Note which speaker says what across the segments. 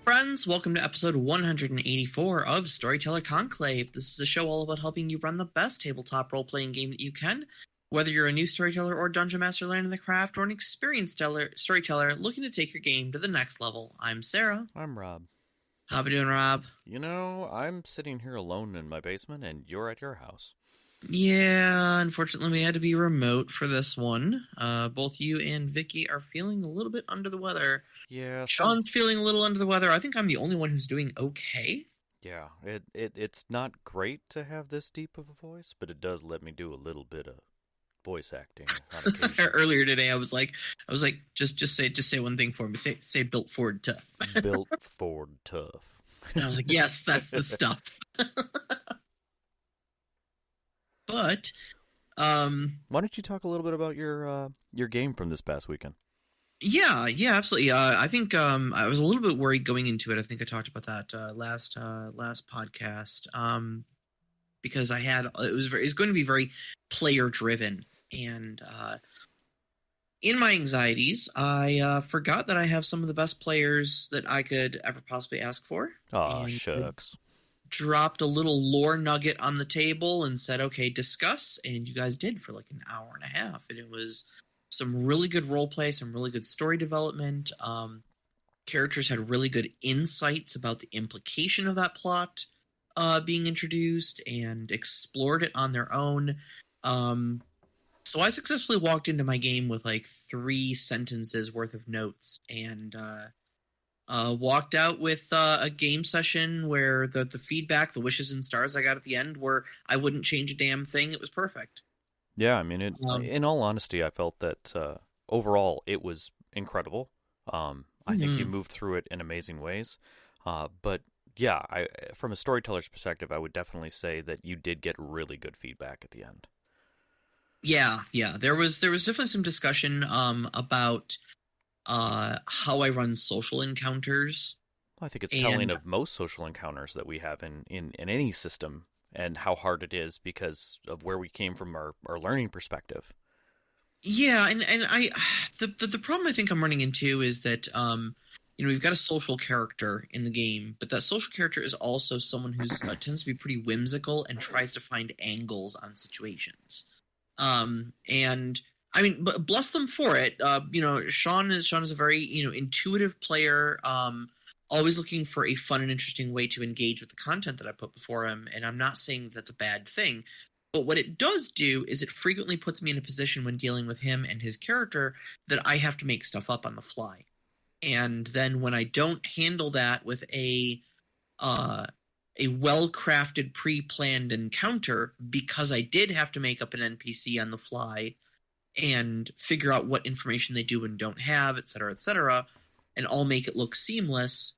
Speaker 1: Friends, welcome to episode 184 of Storyteller Conclave. This is a show all about helping you run the best tabletop role-playing game that you can. Whether you're a new storyteller or dungeon master learning the craft, or an experienced storyteller looking to take your game to the next level. I'm Sarah.
Speaker 2: I'm Rob.
Speaker 1: How we doing, Rob?
Speaker 2: You know, I'm sitting here alone in my basement, and you're at your house.
Speaker 1: Yeah, unfortunately we had to be remote for this one. Both you and Vicky are feeling a little bit under the weather.
Speaker 2: Yeah.
Speaker 1: Sean's feeling a little under the weather. I think I'm the only one who's doing okay.
Speaker 2: Yeah, it's not great to have this deep of a voice, but it does let me do a little bit of voice acting on occasion.
Speaker 1: Earlier today, I was like, just say one thing for me. Say built Ford tough.
Speaker 2: Built Ford tough.
Speaker 1: And I was like, yes, that's the stuff. But,
Speaker 2: why don't you talk a little bit about your game from this past weekend?
Speaker 1: Yeah, absolutely. I think I was a little bit worried going into it. I think I talked about that last podcast. Because it was going to be very player driven, and in my anxieties, I forgot that I have some of the best players that I could ever possibly ask for.
Speaker 2: Oh, shucks.
Speaker 1: Dropped a little lore nugget on the table and said, okay, discuss. And you guys did for like an hour and a half. And it was some really good role play, some really good story development. Characters had really good insights about the implication of that plot being introduced and explored it on their own. So I successfully walked into my game with like 3 sentences worth of notes and walked out with a game session where the feedback, the wishes and stars I got at the end were I wouldn't change a damn thing. It was perfect.
Speaker 2: Yeah, I mean, in all honesty, I felt that overall it was incredible. I think you moved through it in amazing ways. But yeah, from a storyteller's perspective, I would definitely say that you did get really good feedback at the end.
Speaker 1: Yeah. There was definitely some discussion about how I run social encounters.
Speaker 2: I think it's telling of most social encounters that we have in any system and how hard it is because of where we came from our learning perspective.
Speaker 1: Yeah, and the problem I think I'm running into is that we've got a social character in the game, but that social character is also someone who tends to be pretty whimsical and tries to find angles on situations. And I mean, but bless them for it. Sean is a very intuitive player. Always looking for a fun and interesting way to engage with the content that I put before him. And I'm not saying that's a bad thing. But what it does do is it frequently puts me in a position when dealing with him and his character that I have to make stuff up on the fly. And then when I don't handle that with a well-crafted, pre-planned encounter, because I did have to make up an NPC on the fly and figure out what information they do and don't have, et cetera, and all make it look seamless,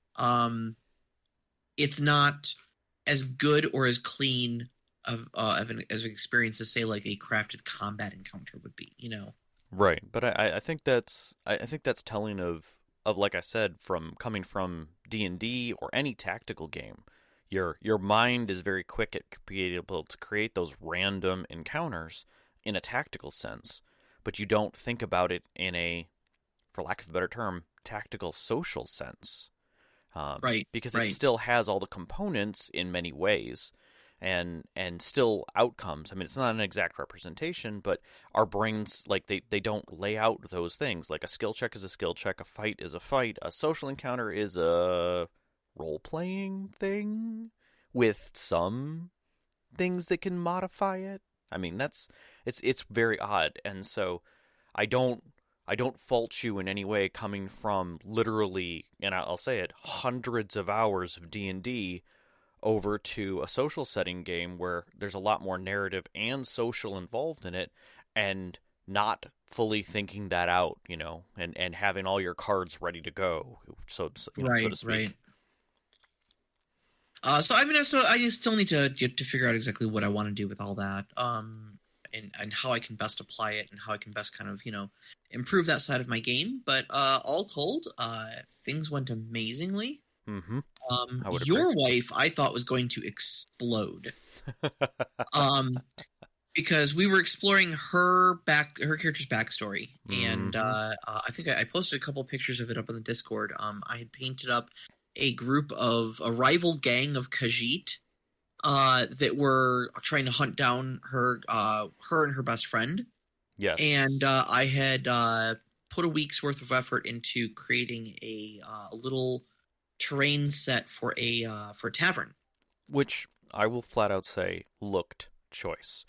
Speaker 1: it's not as good or as clean of an experience as, say, like a crafted combat encounter would be,
Speaker 2: Right, but I think that's telling of like I said, coming from D&D or any tactical game. Your mind is very quick at being able to create those random encounters in a tactical sense, but you don't think about it in a, for lack of a better term, tactical social sense.
Speaker 1: Right.
Speaker 2: Because it still has all the components in many ways and still outcomes. I mean, it's not an exact representation, but our brains, like, they don't lay out those things. Like, a skill check is a skill check, a fight is a fight, a social encounter is a role-playing thing with some things that can modify it. I mean, it's very odd, and so I don't fault you in any way coming from literally, and I'll say it, hundreds of hours of D&D over to a social setting game where there's a lot more narrative and social involved in it, and not fully thinking that out, and having all your cards ready to go, so to speak.
Speaker 1: Right. So I just still need to figure out exactly what I want to do with all that, and how I can best apply it, and how I can best kind of improve that side of my game. But all told, things went amazingly.
Speaker 2: Mm-hmm.
Speaker 1: Your wife, I thought, was going to explode. Because we were exploring her character's backstory, and I think I posted a couple pictures of it up on the Discord. I had painted up a rival gang of Khajiit that were trying to hunt down her and her best friend.
Speaker 2: Yes.
Speaker 1: And I had put a week's worth of effort into creating a little terrain set for a tavern.
Speaker 2: Which I will flat out say looked choice.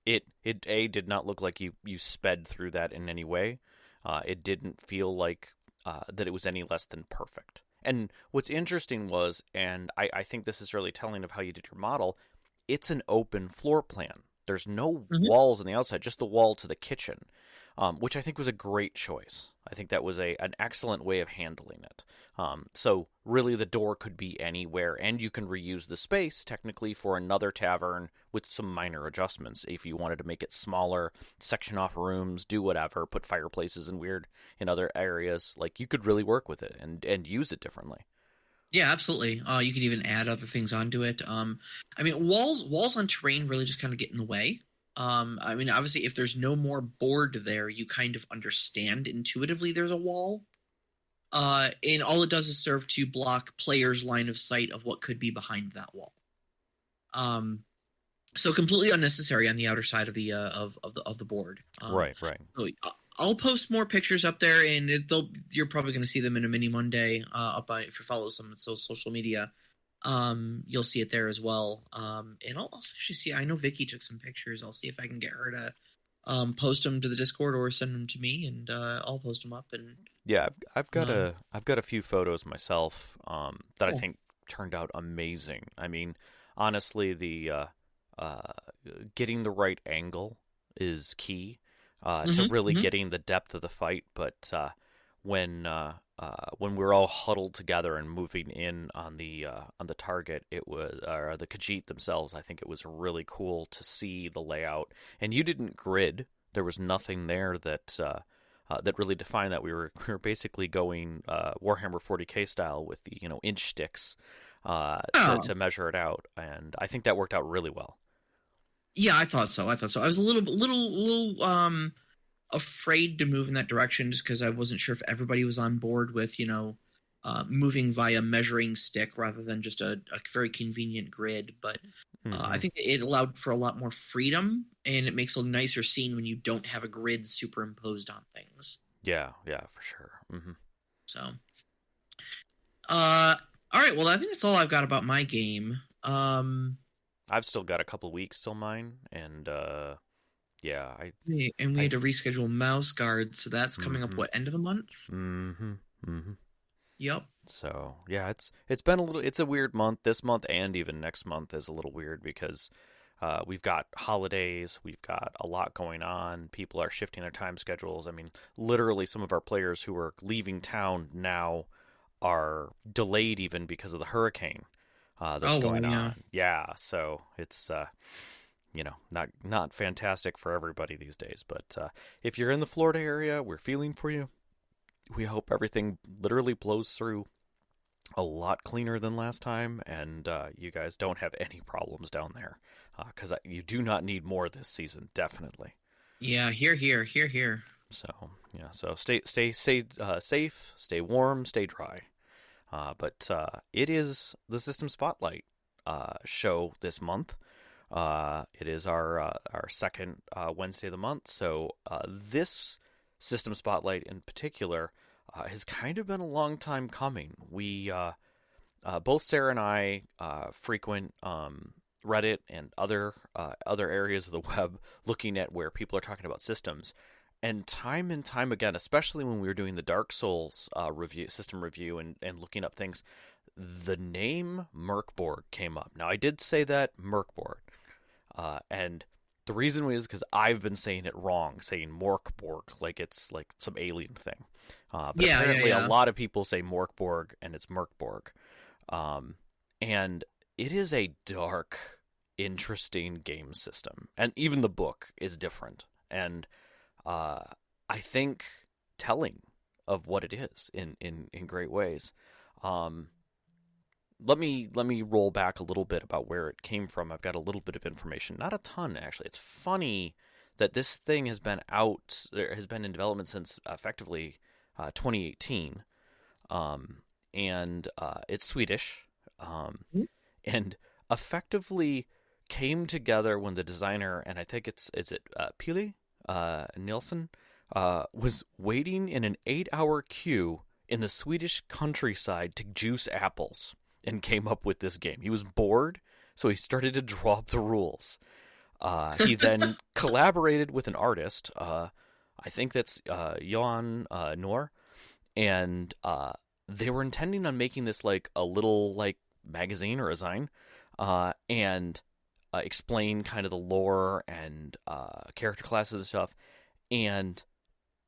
Speaker 2: It did not look like you sped through that in any way. It didn't feel like that it was any less than perfect. And what's interesting was, and I think this is really telling of how you did your model, it's an open floor plan. There's no walls on the outside, just the wall to the kitchen, which I think was a great choice. I think that was an excellent way of handling it. So really the door could be anywhere, and you can reuse the space technically for another tavern with some minor adjustments. If you wanted to make it smaller, section off rooms, do whatever, put fireplaces in other areas, like you could really work with it and use it differently.
Speaker 1: Yeah, absolutely. You could even add other things onto it. I mean, walls on terrain really just kind of get in the way. I mean, obviously, if there's no more board there, you kind of understand intuitively there's a wall. And all it does is serve to block players' line of sight of what could be behind that wall. So completely unnecessary on the outer side of the of the board.
Speaker 2: Right.
Speaker 1: So I'll post more pictures up there, and you're probably going to see them in a mini Monday. If you follow some social media, you'll see it there as well. And I'll also actually see. I know Vicky took some pictures. I'll see if I can get her to post them to the Discord or send them to me, and I'll post them up. And
Speaker 2: yeah, I've got a few photos myself that I think turned out amazing. I mean, honestly, the getting the right angle is key to really getting the depth of the fight. But when we're all huddled together and moving in on the target, it was or the Khajiit themselves. I think it was really cool to see the layout. And you didn't grid. There was nothing there that that really defined that. We were basically going Warhammer 40K style with the inch sticks to measure it out, and I think that worked out really well.
Speaker 1: Yeah, I thought so. I was a little afraid to move in that direction just because I wasn't sure if everybody was on board with moving via measuring stick rather than just a very convenient grid. But I think it allowed for a lot more freedom, and it makes a nicer scene when you don't have a grid superimposed on things.
Speaker 2: Yeah, for sure.
Speaker 1: So, all right. Well, I think that's all I've got about my game.
Speaker 2: I've still got a couple weeks till mine, and we had
Speaker 1: to reschedule Mouse Guard, so that's coming up. What, end of the month? Yep.
Speaker 2: So yeah, it's been it's a weird month. This month and even next month is a little weird because we've got holidays, we've got a lot going on. People are shifting their time schedules. I mean, literally, some of our players who are leaving town now are delayed even because of the hurricane that's going on. Yeah, so it's not fantastic for everybody these days. But if you're in the Florida area, we're feeling for you. We hope everything literally blows through a lot cleaner than last time, and you guys don't have any problems down there, because you do not need more this season, definitely.
Speaker 1: Yeah, here.
Speaker 2: So yeah, so stay safe, stay warm, stay dry. But it is the System Spotlight show this month. It is our second Wednesday of the month, so this System Spotlight in particular has kind of been a long time coming. We both Sarah and I frequent Reddit and other areas of the web, looking at where people are talking about systems. And time again, especially when we were doing the Dark Souls system review and looking up things, the name MÖRK BORG came up. Now, I did say that MÖRK BORG, and the reason was because I've been saying it wrong, saying MÖRK BORG, like it's like some alien thing. But apparently a lot of people say MÖRK BORG, and it's MÖRK BORG. And it is a dark, interesting game system. And even the book is different. And I think telling of what it is in great ways. Let me roll back a little bit about where it came from. I've got a little bit of information, not a ton actually. It's funny that this thing has been in development since effectively 2018. and it's Swedish,
Speaker 1: Mhm.
Speaker 2: and effectively came together when the designer, and I think is it Pili Nilsson, was waiting in an 8-hour queue in the Swedish countryside to juice apples and came up with this game. He was bored, so he started to draw up the rules. He then collaborated with an artist, I think that's Johan Noor, and they were intending on making this like a little like magazine or a zine, and explain kind of the lore and character classes and stuff, and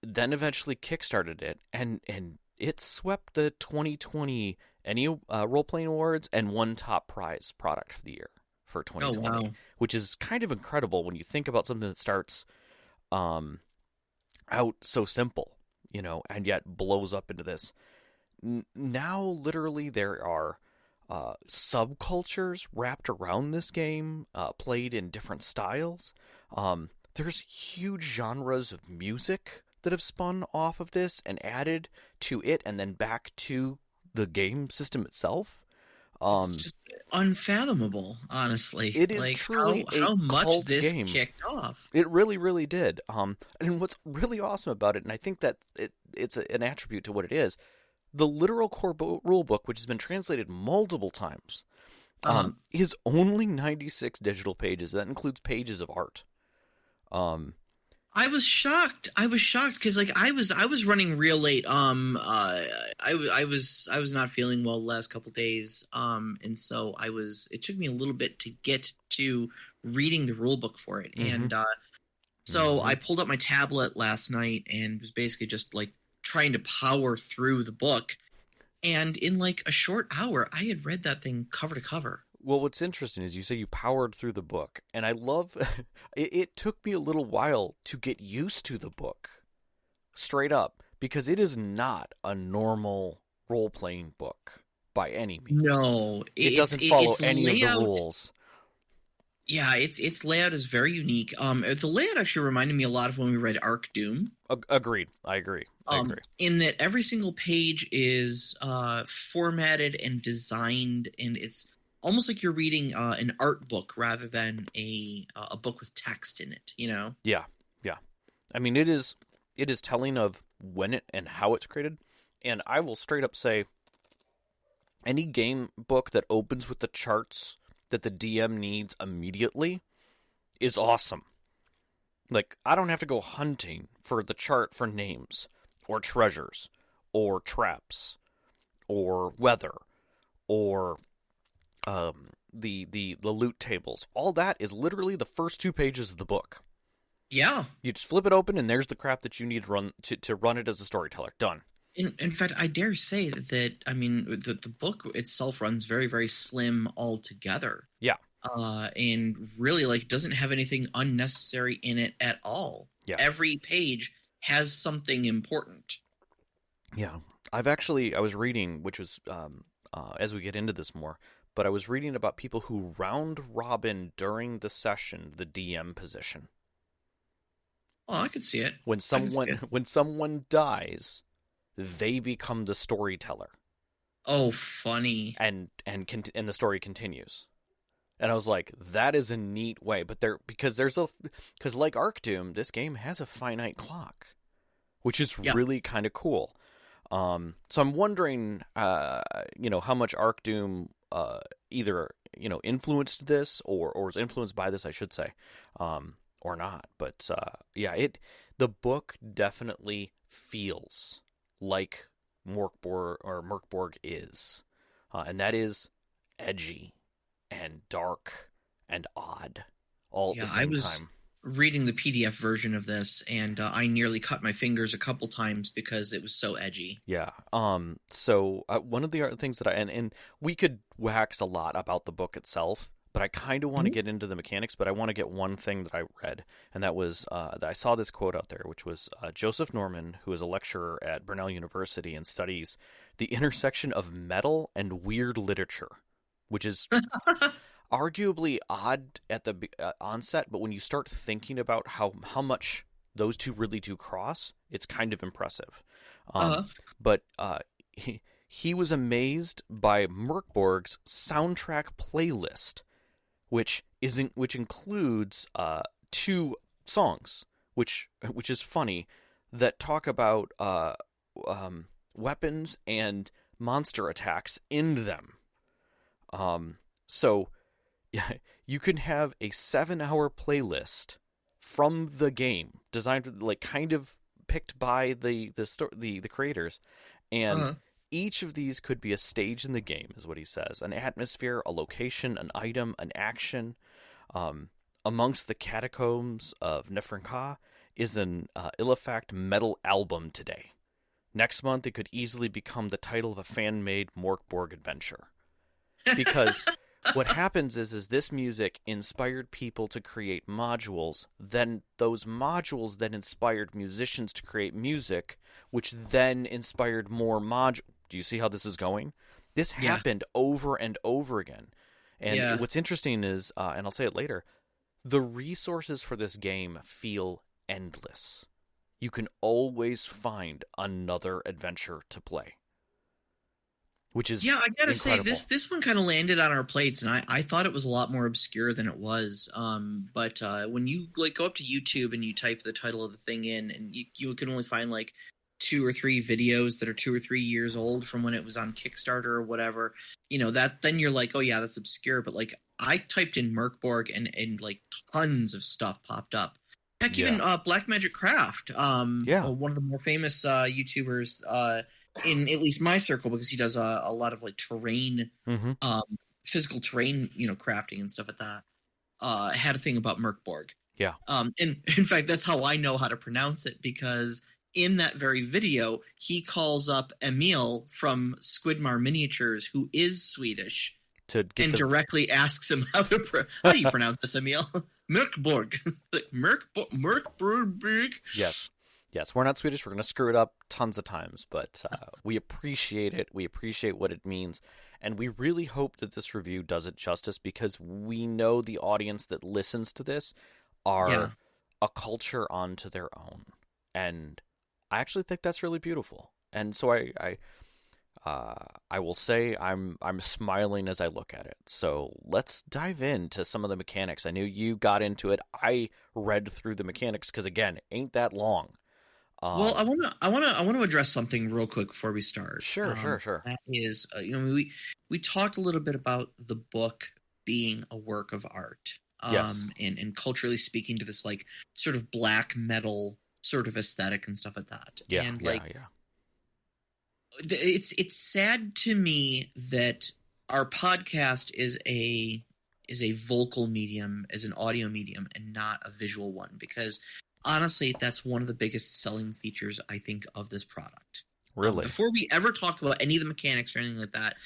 Speaker 2: then eventually kickstarted it, and it swept the 2020 any role-playing awards and won top prize product for the year for
Speaker 1: Oh
Speaker 2: 2020,
Speaker 1: wow.
Speaker 2: which is kind of incredible when you think about something that starts out so simple, and yet blows up into this. Now, literally, there are subcultures wrapped around this game, played in different styles. There's huge genres of music that have spun off of this and added to it and then back to the game system itself.
Speaker 1: It's just unfathomable, honestly.
Speaker 2: It is
Speaker 1: Like
Speaker 2: truly a
Speaker 1: how much
Speaker 2: cult
Speaker 1: this
Speaker 2: game.
Speaker 1: kicked off.
Speaker 2: It really, really did. And what's really awesome about it, and I think that it's an attribute to what it is, the literal core rule book, which has been translated multiple times, is only 96 digital pages. That includes pages of art.
Speaker 1: I was shocked. Because like I was running real late. I was not feeling well the last couple days. And so it took me a little bit to get to reading the rule book for it.
Speaker 2: Mm-hmm.
Speaker 1: And so I pulled up my tablet last night and was basically just like trying to power through the book. And in like a short hour, I had read that thing cover to cover.
Speaker 2: Well, what's interesting is you say you powered through the book, and I love it took me a little while to get used to the book, straight up, because it is not a normal role-playing book by any means.
Speaker 1: No,
Speaker 2: it doesn't follow
Speaker 1: its
Speaker 2: any
Speaker 1: layout,
Speaker 2: of the rules.
Speaker 1: Yeah, its layout is very unique. The layout actually reminded me a lot of when we read Arc Doom.
Speaker 2: Agreed. I agree.
Speaker 1: In that every single page is formatted and designed, and it's almost like you're reading an art book rather than a book with text in it.
Speaker 2: Yeah. I mean, it is telling of when it and how it's created, and I will straight up say, any game book that opens with the charts that the DM needs immediately is awesome. Like, I don't have to go hunting for the chart for names or treasures or traps or weather or the loot tables. All that is literally the first 2 pages of the book.
Speaker 1: Yeah.
Speaker 2: You just flip it open and there's the crap that you need to run it as a storyteller. Done.
Speaker 1: In fact, I dare say that I mean the book itself runs very, very slim altogether.
Speaker 2: Yeah.
Speaker 1: And really like doesn't have anything unnecessary in it at all.
Speaker 2: Yeah.
Speaker 1: Every page has something important.
Speaker 2: Yeah. I was reading, which was as we get into this more, but I was reading about people who round robin during the session the DM position.
Speaker 1: Oh, I could see it.
Speaker 2: When someone dies, they become the storyteller.
Speaker 1: Oh, funny.
Speaker 2: And the story continues. And I was like, that is a neat way. But because like Arc Doom, this game has a finite clock, which is really kind of cool. So I'm wondering, how much Arc Doom either influenced this or was influenced by this, I should say, or not. But the book definitely feels like MÖRK BORG is, and that is edgy and dark and odd all at the same time.
Speaker 1: Reading the PDF version of this, and I nearly cut my fingers a couple times because it was so edgy.
Speaker 2: Yeah. So one of the other things that and we could wax a lot about the book itself, but I kind of want to get into the mechanics. But I want to get one thing that I read, and that was that I saw this quote out there, which was Joseph Norman, who is a lecturer at Brunel University and studies the intersection of metal and weird literature, which is arguably odd at the onset, but when you start thinking about how much those two really do cross, it's kind of impressive. But he was amazed by MÖRK BORG's soundtrack playlist, which includes 2 songs, which is funny, that talk about weapons and monster attacks in them. So yeah, you can have a 7-hour playlist from the game, designed like kind of picked by the creators, and each of these could be a stage in the game, is what he says. An atmosphere, a location, an item, an action. Amongst the catacombs of Nefrenka is an Illifact metal album today. Next month, it could easily become the title of a fan-made MÖRK BORG adventure. Because what happens is this music inspired people to create modules, then those modules then inspired musicians to create music, which then inspired more modules. Do you see how this is going? This happened over and over again. And what's interesting is, and I'll say it later, the resources for this game feel endless. You can always find another adventure to play, which is
Speaker 1: I gotta
Speaker 2: incredible.
Speaker 1: say this one kind of landed on our plates, and I thought it was a lot more obscure than it was. But when you like go up to YouTube and you type the title of the thing in, and you can only find like 2 or 3 videos that are 2 or 3 years old from when it was on Kickstarter or whatever, that then you're like, oh yeah, that's obscure. But like I typed in MÖRK BORG and like tons of stuff popped up. Heck, even Black Magic Craft, one of the more famous YouTubers in at least my circle, because he does a lot of like terrain, physical terrain, crafting and stuff like that. Had a thing about MÖRK BORG.
Speaker 2: Yeah.
Speaker 1: And in fact, that's how I know how to pronounce it, because in that very video, he calls up Emil from Squidmar Miniatures, who is Swedish, directly asks him how do you pronounce this, Emil? MÖRK BORG. MÖRK BORG.
Speaker 2: Yes, we're not Swedish. We're going to screw it up tons of times, but we appreciate it. We appreciate what it means, and we really hope that this review does it justice, because we know the audience that listens to this are a culture onto their own, and I actually think that's really beautiful. And so I will say I'm smiling as I look at it. So let's dive into some of the mechanics. I knew you got into it. I read through the mechanics because, again, ain't that long.
Speaker 1: Well, I want to address something real quick before we start.
Speaker 2: Sure.
Speaker 1: That is, we talked a little bit about the book being a work of art, and culturally speaking to this like sort of black metal sort of aesthetic and stuff like that. It's sad to me that our podcast is a vocal medium, is an audio medium, and not a visual one, because honestly, that's one of the biggest selling features, I think, of this product.
Speaker 2: Really?
Speaker 1: Before we ever talk about any of the mechanics or anything like that,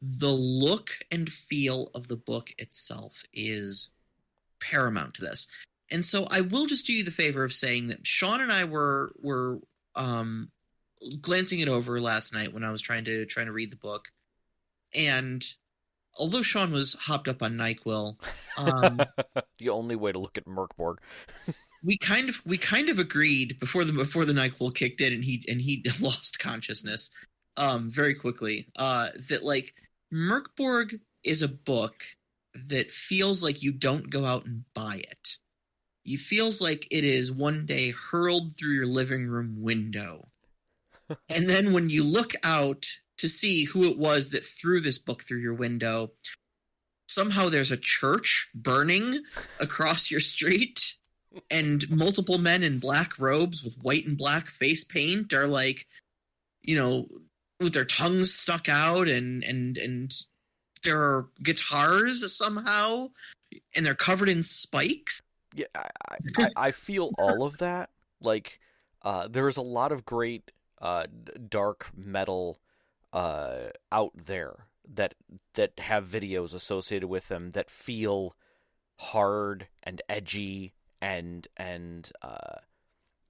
Speaker 1: the look and feel of the book itself is paramount to this. And so I will just do you the favor of saying that Sean and I were glancing it over last night when I was trying to read the book. And although Sean was hopped up on NyQuil,
Speaker 2: the only way to look at MÖRK BORG.
Speaker 1: we kind of agreed before the NyQuil kicked in and he lost consciousness very quickly, that like MÖRK BORG is a book that feels like you don't go out and buy it. It feels like it is one day hurled through your living room window. And then when you look out to see who it was that threw this book through your window, somehow there's a church burning across your street, and multiple men in black robes with white and black face paint are like, with their tongues stuck out, and there are guitars somehow, and they're covered in spikes.
Speaker 2: Yeah, I feel all of that. Like, there's a lot of great dark metal out there that have videos associated with them that feel hard and edgy and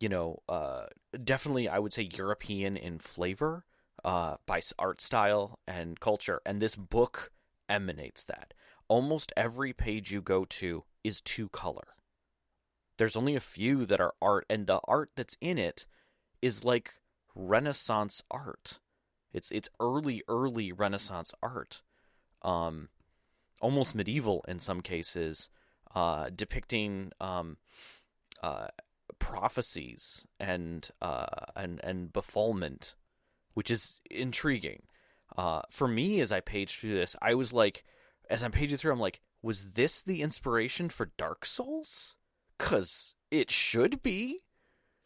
Speaker 2: definitely, I would say, European in flavor by art style and culture. And this book emanates that. Almost every page you go to is 2-color. There's only a few that are art, and the art that's in it is like Renaissance art. It's early Renaissance art, almost medieval in some cases, depicting uh, prophecies and befallment, which is intriguing. For me, as I paged through this, I was like, as I'm paging through, I'm like, was this the inspiration for Dark Souls? 'Cause it should be.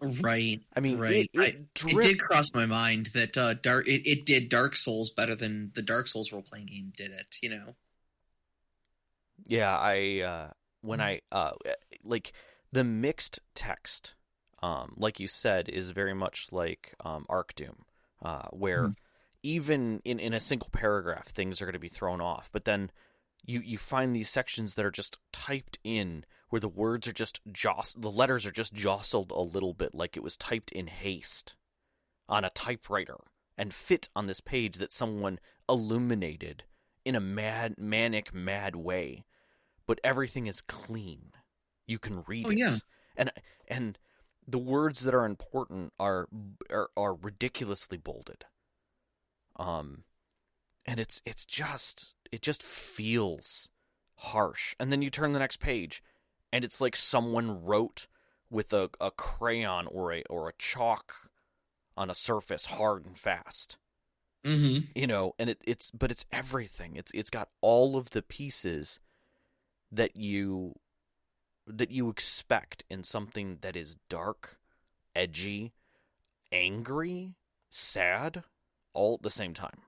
Speaker 1: Right,
Speaker 2: I mean,
Speaker 1: right.
Speaker 2: it
Speaker 1: It did
Speaker 2: dripped.
Speaker 1: cross my mind that it did Dark Souls better than the Dark Souls role playing game did it. You know.
Speaker 2: Yeah, when I like the mixed text, like you said, is very much like Arc Doom, where
Speaker 1: Mhm.
Speaker 2: even in a single paragraph, things are going to be thrown off. But then you find these sections that are just typed in, where the words are just the letters are just jostled a little bit, like it was typed in haste on a typewriter and fit on this page that someone illuminated in a mad way, but everything is clean. You can read
Speaker 1: Oh yeah.
Speaker 2: it, and the words that are important are ridiculously bolded. Um, and it just feels harsh. And then you turn the next page, and it's like someone wrote with a crayon or a chalk on a surface, hard and fast.
Speaker 1: Mm-hmm.
Speaker 2: And it's everything. It's got all of the pieces that you expect in something that is dark, edgy, angry, sad, all at the same time.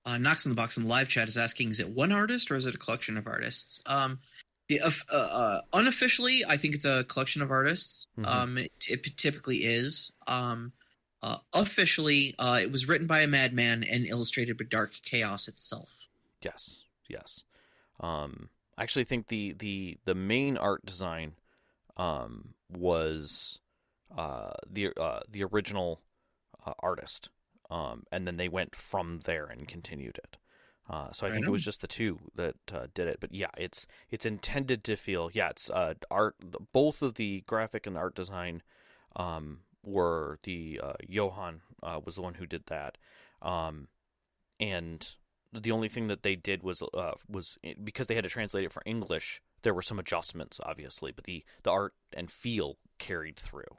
Speaker 1: Knox in the Box in the live chat is asking, is it one artist or is it a collection of artists? Unofficially, I think it's a collection of artists.
Speaker 2: Mm-hmm.
Speaker 1: It typically is. Officially, it was written by a madman and illustrated by Dark Chaos itself.
Speaker 2: Yes, yes. I actually think the main art design was the original artist, and then they went from there and continued it. So I
Speaker 1: Right
Speaker 2: think it was
Speaker 1: on.
Speaker 2: just the two that did it. But yeah, it's intended to feel, it's art. Both of the graphic and art design were the Johan was the one who did that, and the only thing that they did was because they had to translate it for English. There were some adjustments, obviously, but the art and feel carried through.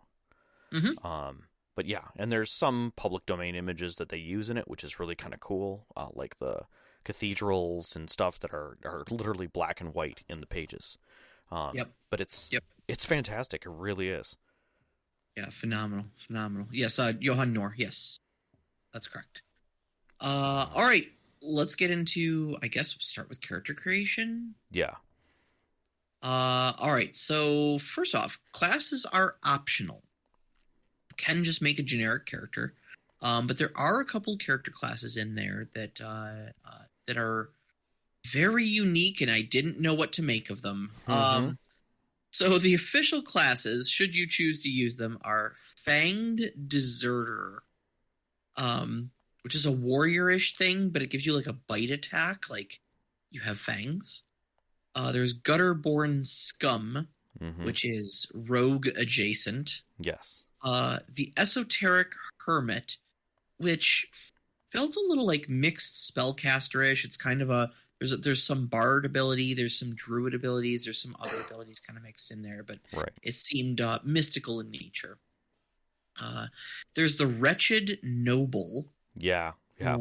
Speaker 1: Mm-hmm.
Speaker 2: But yeah, and there's some public domain images that they use in it, which is really kind of cool, like the cathedrals and stuff that are literally black and white in the pages.
Speaker 1: Yep.
Speaker 2: But it's
Speaker 1: Yep.
Speaker 2: it's fantastic. It really is.
Speaker 1: Yeah. Phenomenal. Phenomenal. Yes. Johan Noor. Yes, that's correct.
Speaker 2: So
Speaker 1: All right. Let's get into. I guess we'll start with character creation.
Speaker 2: yeah.
Speaker 1: All right. So first off, classes are optional. You can just make a generic character, but there are a couple character classes in there that are very unique, and I didn't know what to make of them.
Speaker 2: Mm-hmm.
Speaker 1: So the official classes, should you choose to use them, are Fanged Deserter, which is a warrior-ish thing, but it gives you like a bite attack, like you have fangs. There's Gutterborn Scum,
Speaker 2: Mm-hmm.
Speaker 1: which is rogue adjacent.
Speaker 2: Yes.
Speaker 1: The Esoteric Hermit, which felt a little like mixed spellcaster-ish. It's kind of there's some bard ability, there's some druid abilities, there's some other abilities kind of mixed in there, but
Speaker 2: Right.
Speaker 1: it seemed mystical in nature. There's the Wretched Noble,
Speaker 2: Yeah. Yeah.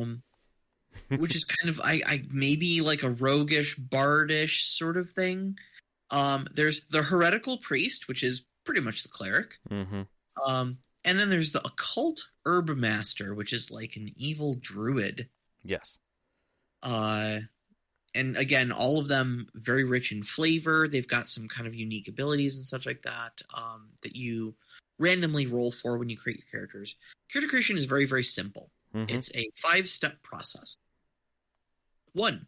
Speaker 1: which is kind of I maybe like a roguish, bardish sort of thing. There's the Heretical Priest, which is pretty much the cleric.
Speaker 2: Mm-hmm.
Speaker 1: And then there's the Occult Herb Master, which is like an evil druid.
Speaker 2: Yes.
Speaker 1: And again, all of them very rich in flavor. They've got some kind of unique abilities and such like that that you randomly roll for when you create your characters. Character creation is very, very simple.
Speaker 2: Mm-hmm.
Speaker 1: It's a 5-step process. 1,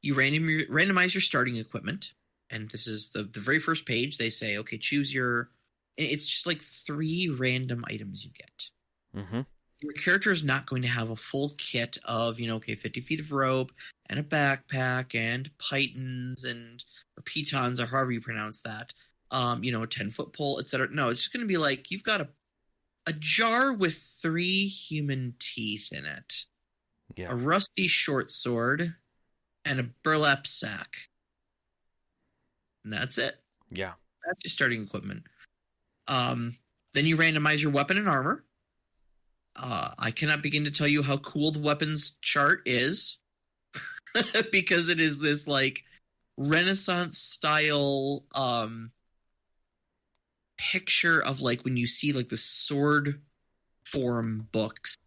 Speaker 1: you randomize your starting equipment, and this is the very first page. They say, okay, choose your. It's just like 3 random items you get.
Speaker 2: Mm-hmm.
Speaker 1: Your character is not going to have a full kit of, 50 feet of rope and a backpack and pitons or pitons or however you pronounce that, a 10-foot pole, etc. No, it's just going to be like you've got a jar with 3 human teeth in it,
Speaker 2: Yeah.
Speaker 1: a rusty short sword, and a burlap sack. And that's it.
Speaker 2: Yeah.
Speaker 1: That's your starting equipment. Then you randomize your weapon and armor. I cannot begin to tell you how cool the weapons chart is because it is this like Renaissance style picture of like when you see like the sword form books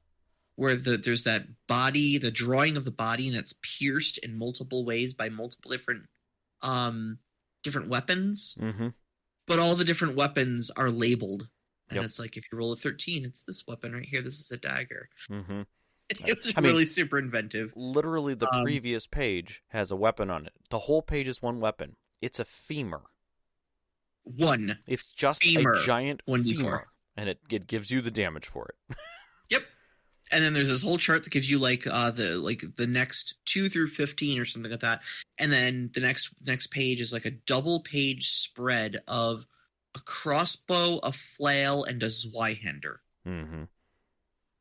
Speaker 1: where there's that body, the drawing of the body, and it's pierced in multiple ways by multiple different weapons.
Speaker 2: Mm-hmm.
Speaker 1: But all the different weapons are labeled. And
Speaker 2: Yep.
Speaker 1: it's like, if you roll a 13, it's this weapon right here. This is a dagger.
Speaker 2: Mm-hmm.
Speaker 1: It was really super inventive.
Speaker 2: Literally, the previous page has a weapon on it. The whole page is one weapon. It's a femur.
Speaker 1: One.
Speaker 2: It's just
Speaker 1: femur,
Speaker 2: a giant
Speaker 1: 1d4.
Speaker 2: femur. And it gives you the damage for it.
Speaker 1: Yep. And then there's this whole chart that gives you the next 2 through 15 or something like that. And then the next page is like a double page spread of a crossbow, a flail, and a Zweihander.
Speaker 2: Mm-hmm.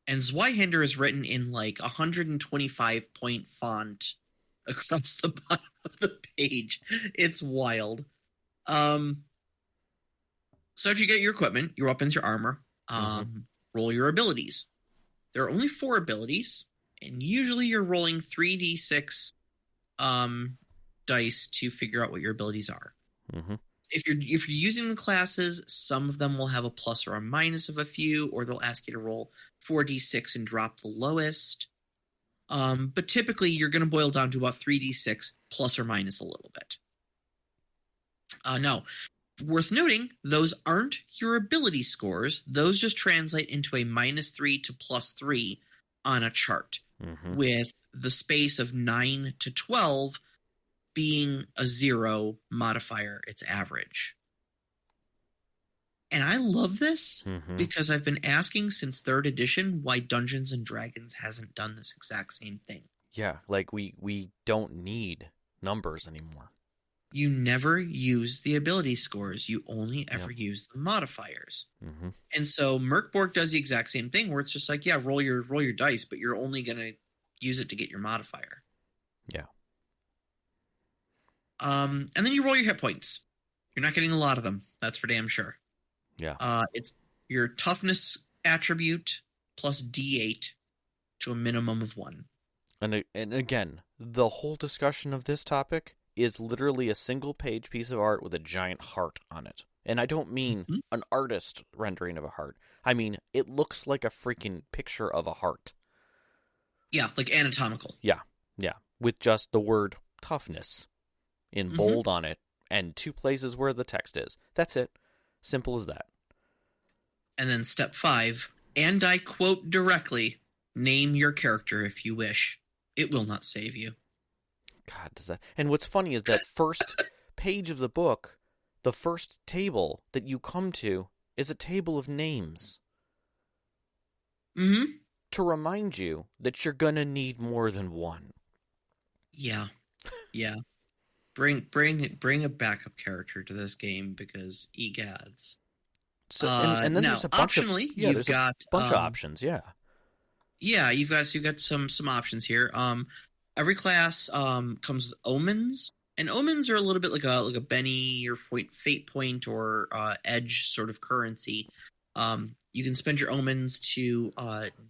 Speaker 1: And Zweihander is written in like 125 point font across the bottom of the page. It's wild. So if you get your equipment, your weapons, your armor, roll your abilities. There are only 4 abilities, and usually you're rolling 3d6 dice to figure out what your abilities are.
Speaker 2: Mm-hmm.
Speaker 1: If you're using the classes, some of them will have a plus or a minus of a few, or they'll ask you to roll 4d6 and drop the lowest. But typically, you're going to boil down to about 3d6 plus or minus a little bit. Now, worth noting, those aren't your ability scores. Those just translate into a -3 to +3 on a chart, with the space of 9 to 12 being a 0 modifier, its average. And I love this because I've been asking since 3rd edition why Dungeons & Dragons hasn't done this exact same thing.
Speaker 2: Yeah, like we don't need numbers anymore.
Speaker 1: You never use the ability scores. You only ever use the modifiers.
Speaker 2: Mm-hmm.
Speaker 1: And so MÖRK BORG does the exact same thing where it's just like, yeah, roll your dice, but you're only going to use it to get your modifier.
Speaker 2: Yeah.
Speaker 1: And then you roll your hit points. You're not getting a lot of them. That's for damn sure.
Speaker 2: Yeah.
Speaker 1: It's your toughness attribute plus D8 to a minimum of 1.
Speaker 2: And again, the whole discussion of this topic is literally a single-page piece of art with a giant heart on it. And I don't mean an artist rendering of a heart. I mean, it looks like a freaking picture of a heart.
Speaker 1: Yeah, like anatomical.
Speaker 2: Yeah, with just the word toughness in bold on it, and 2 places where the text is. That's it. Simple as that.
Speaker 1: And then step 5, and I quote directly, name your character if you wish. It will not save you.
Speaker 2: God, does that... And what's funny is that first page of the book, the first table that you come to is a table of names.
Speaker 1: Mm-hmm.
Speaker 2: To remind you that you're gonna need more than one.
Speaker 1: Yeah. Yeah. Bring a backup character to this game because egads.
Speaker 2: So and then
Speaker 1: now,
Speaker 2: there's a bunch
Speaker 1: optionally,
Speaker 2: of
Speaker 1: you've got
Speaker 2: a bunch of options. Yeah.
Speaker 1: Yeah, you've got some options here. Every class comes with omens, and omens are a little bit like a Benny or fate point or edge sort of currency. You can spend your omens to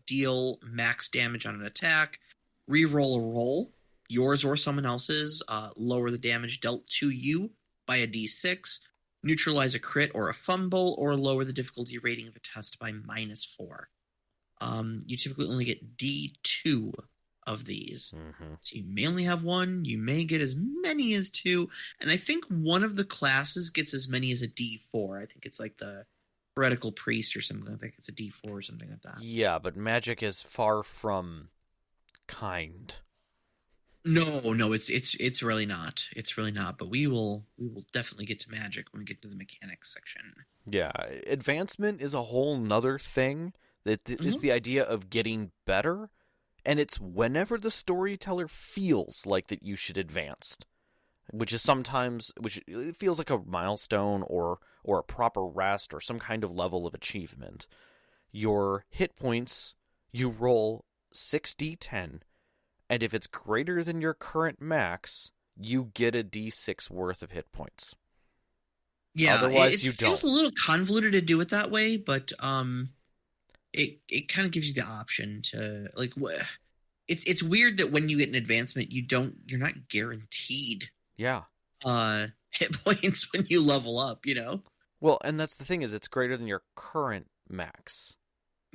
Speaker 1: deal max damage on an attack, re-roll a roll, yours or someone else's, lower the damage dealt to you by a d6, neutralize a crit or a fumble, or lower the difficulty rating of a test by -4. You typically only get D2 of these. So you may only have 1, you may get as many as 2, and I think one of the classes gets as many as a D4. I think it's like the heretical priest or something. I think it's a D4 or something like that.
Speaker 2: Yeah, but magic is far from kind.
Speaker 1: No, it's really not. It's really not. But we will definitely get to magic when we get to the mechanics section.
Speaker 2: Yeah, advancement is a whole nother thing. That is the idea of getting better, and it's whenever the storyteller feels like that you should advance, which it feels like a milestone or a proper rest or some kind of level of achievement. your hit points, you roll 6d10, and if it's greater than your current max, you get a d6 worth of hit points.
Speaker 1: Yeah,
Speaker 2: Otherwise,
Speaker 1: it
Speaker 2: you
Speaker 1: feels
Speaker 2: don't.
Speaker 1: a little convoluted to do it that way, but it kind of gives you the option to like. It's weird that when you get an advancement, you're not guaranteed
Speaker 2: Yeah.
Speaker 1: hit points when you level up.
Speaker 2: Well, and that's the thing is it's greater than your current max.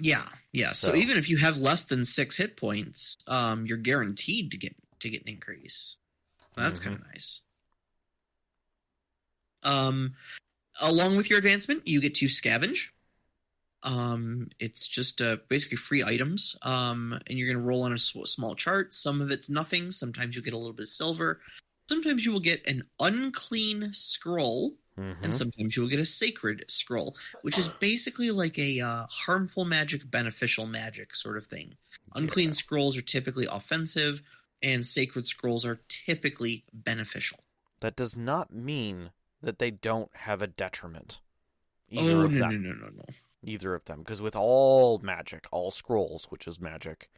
Speaker 1: Yeah, yeah. So even if you have less than 6 hit points, you're guaranteed to get an increase. That's kind of nice. Along with your advancement, you get to scavenge. It's just basically free items. And you're going to roll on a small chart. Some of it's nothing. Sometimes you get a little bit of silver. Sometimes you will get an unclean scroll. And sometimes you will get a sacred scroll, which is basically like a harmful magic, beneficial magic sort of thing. Unclean scrolls are typically offensive, and sacred scrolls are typically beneficial.
Speaker 2: That does not mean that they don't have a detriment.
Speaker 1: No.
Speaker 2: Either of them. Because with all magic, all scrolls, which is magic,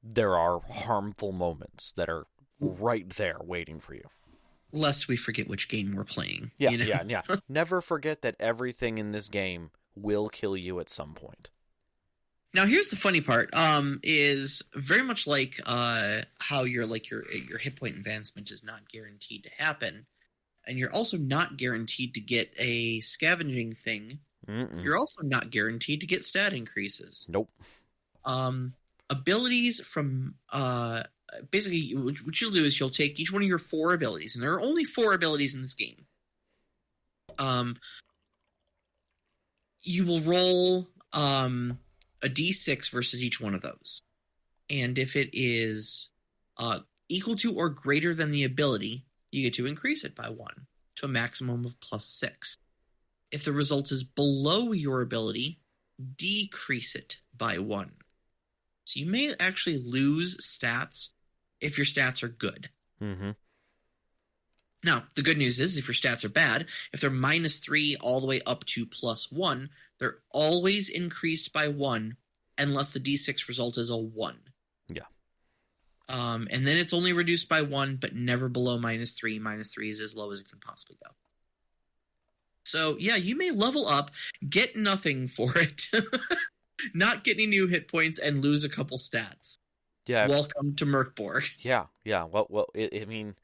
Speaker 2: there are harmful moments that are right there waiting for you.
Speaker 1: Lest we forget which game we're playing.
Speaker 2: Yeah. Never forget that everything in this game will kill you at some point.
Speaker 1: Now, here's the funny part. Is very much like how your hit point advancement is not guaranteed to happen, and you're also not guaranteed to get a scavenging thing. You're also not guaranteed to get stat increases.
Speaker 2: Nope.
Speaker 1: Abilities from basically, what you'll do is you'll take each one of your 4 abilities, and there are only 4 abilities in this game. You will roll a d6 versus each one of those. And if it is equal to or greater than the ability, you get to increase it by 1 to a maximum of +6. If the result is below your ability, decrease it by 1. So you may actually lose stats if your stats are good. Now, the good news is if your stats are bad, if they're -3 all the way up to +1, they're always increased by 1 unless the d6 result is a 1.
Speaker 2: Yeah.
Speaker 1: And then it's only reduced by 1, but never below -3. -3 is as low as it can possibly go. So, yeah, you may level up, get nothing for it, not get any new hit points, and lose a couple stats.
Speaker 2: Yeah.
Speaker 1: Welcome to MÖRK BORG.
Speaker 2: Yeah. Well, I mean,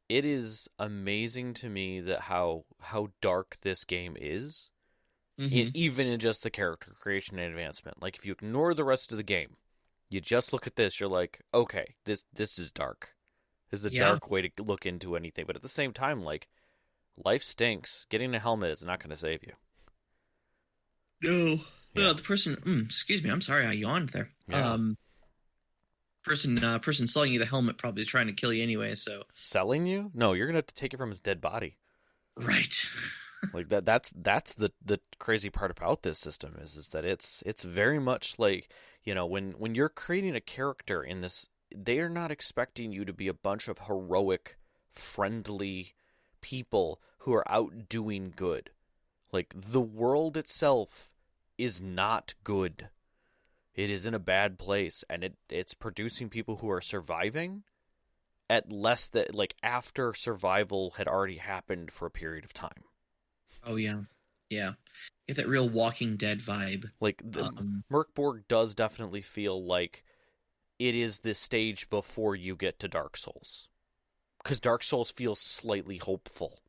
Speaker 2: it is amazing to me that how dark this game is, even in just the character creation and advancement. Like, if you ignore the rest of the game, you just look at this, you're like, okay, this is dark. This is a dark way to look into anything. But at the same time, like, life stinks. Getting a helmet is not going to save you.
Speaker 1: No. Yeah. The person, excuse me, I'm sorry, I yawned there.
Speaker 2: Yeah.
Speaker 1: Person selling you the helmet probably is trying to kill you anyway, so.
Speaker 2: Selling you? No, you're going to have to take it from his dead body.
Speaker 1: Right.
Speaker 2: Like that's the crazy part about this system is that it's very much like, when you're creating a character in this, they are not expecting you to be a bunch of heroic, friendly people who are out doing good. Like, the world itself is not good. It is in a bad place, and it's producing people who are surviving at less that, like, after survival had already happened for a period of time.
Speaker 1: Oh, yeah. Yeah. Get that real Walking Dead vibe.
Speaker 2: Like, MÖRK BORG does definitely feel like it is the stage before you get to Dark Souls. Because Dark Souls feels slightly hopeful.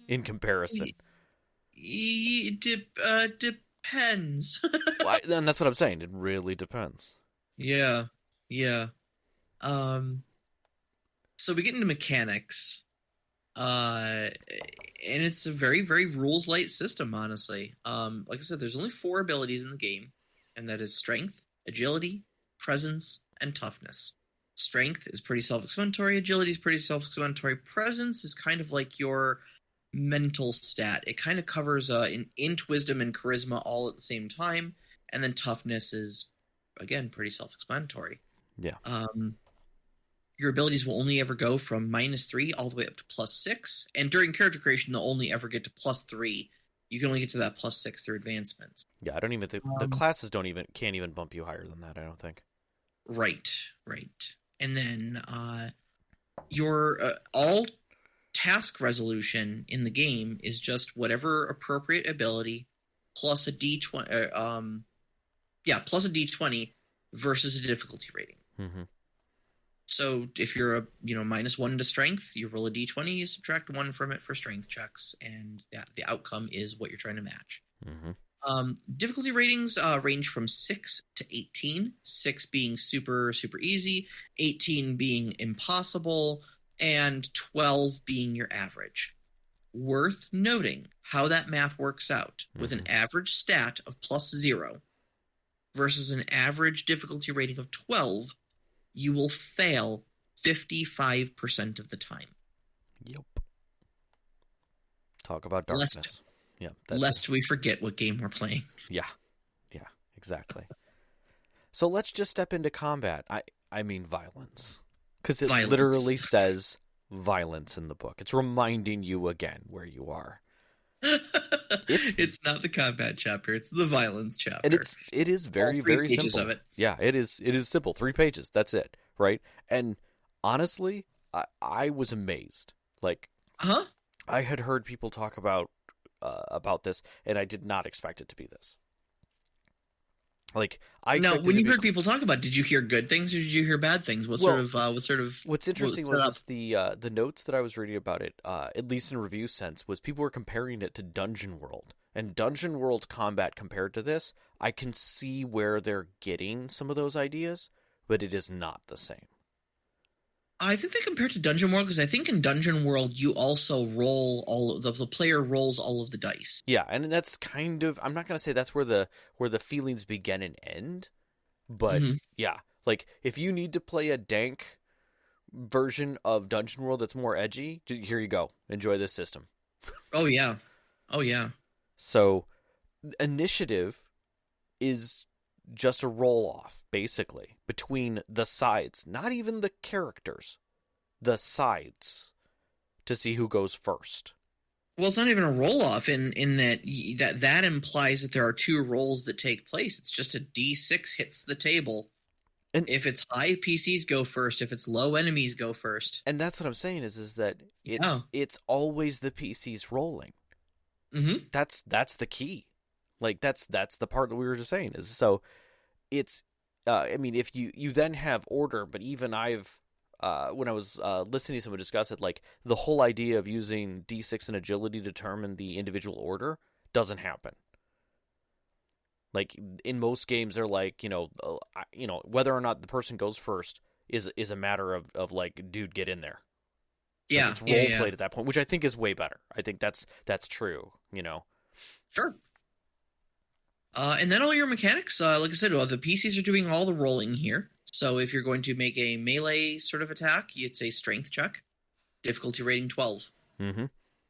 Speaker 2: In comparison.
Speaker 1: It depends.
Speaker 2: And that's what I'm saying. It really depends.
Speaker 1: Yeah. So we get into mechanics. And it's a very, very rules-light system, honestly. Like I said, there's only 4 abilities in the game, and that is strength, agility, presence, and toughness. Strength is pretty self-explanatory. Agility is pretty self-explanatory. Presence is kind of like your mental stat. It kind of covers int, wisdom, and charisma all at the same time. And then toughness is, again, pretty self-explanatory.
Speaker 2: Yeah.
Speaker 1: Your abilities will only ever go from -3 all the way up to +6. And during character creation, they'll only ever get to +3 You can only get to that +6 through advancements.
Speaker 2: Yeah, I don't even think the classes can't even bump you higher than that, I don't think.
Speaker 1: Right. And then your all task resolution in the game is just whatever appropriate ability plus a D20 plus a D20 versus a difficulty rating.
Speaker 2: Mm-hmm.
Speaker 1: So if you're a -1 to strength, you roll a D20, you subtract 1 from it for strength checks, and the outcome is what you're trying to match.
Speaker 2: Mm-hmm.
Speaker 1: Difficulty ratings range from 6 to 18, 6 being super, super easy, 18 being impossible, and 12 being your average. Worth noting how that math works out. With an average stat of +0 versus an average difficulty rating of 12, you will fail 55% of the time.
Speaker 2: Yep. Talk about darkness.
Speaker 1: Lest we forget what game we're playing.
Speaker 2: Yeah, exactly. So let's just step into combat. I mean violence. Because it literally says violence in the book. It's reminding you again where you are.
Speaker 1: It's not the combat chapter, it's the violence chapter.
Speaker 2: And it is very, very simple.
Speaker 1: Of it.
Speaker 2: Yeah, it is simple. 3 pages. That's it. Right? And honestly, I was amazed. Like, I had heard people talk about this, and I did not expect it to be this. Like,
Speaker 1: when you heard people talk about it, did you hear good things or did you hear bad things? What's
Speaker 2: interesting was the notes that I was reading about it, at least in review sense, was people were comparing it to Dungeon World. And Dungeon World's combat compared to this, I can see where they're getting some of those ideas, but it is not the same.
Speaker 1: I think they compare to Dungeon World because I think in Dungeon World you also roll all of the player rolls all of the dice.
Speaker 2: Yeah, and that's kind of, I'm not going to say that's where the feelings begin and end, but yeah, like if you need to play a dank version of Dungeon World that's more edgy, here you go. Enjoy this system.
Speaker 1: Oh yeah.
Speaker 2: So initiative is just a roll-off, basically, between the sides. Not even the characters. The sides. To see who goes first.
Speaker 1: Well, it's not even a roll-off in that implies that there are 2 rolls that take place. It's just a D6 hits the table. And if it's high, PCs go first. If it's low, enemies go first.
Speaker 2: And that's what I'm saying is that it's always the PCs rolling.
Speaker 1: Mm-hmm.
Speaker 2: That's the key. Like, that's the part that we were just saying is, so it's, I mean, if you then have order, but even I've, when I was listening to someone discuss it, like, the whole idea of using D6 and agility to determine the individual order doesn't happen. Like, in most games, they're like, whether or not the person goes first is a matter of like, dude, get in there.
Speaker 1: Yeah.
Speaker 2: Like, it's role played at that point, which I think is way better. I think that's true,
Speaker 1: Sure. And then all your mechanics, like I said, the PCs are doing all the rolling here. So if you're going to make a melee sort of attack, it's a strength check, difficulty rating 12.
Speaker 2: Mm-hmm.
Speaker 1: You're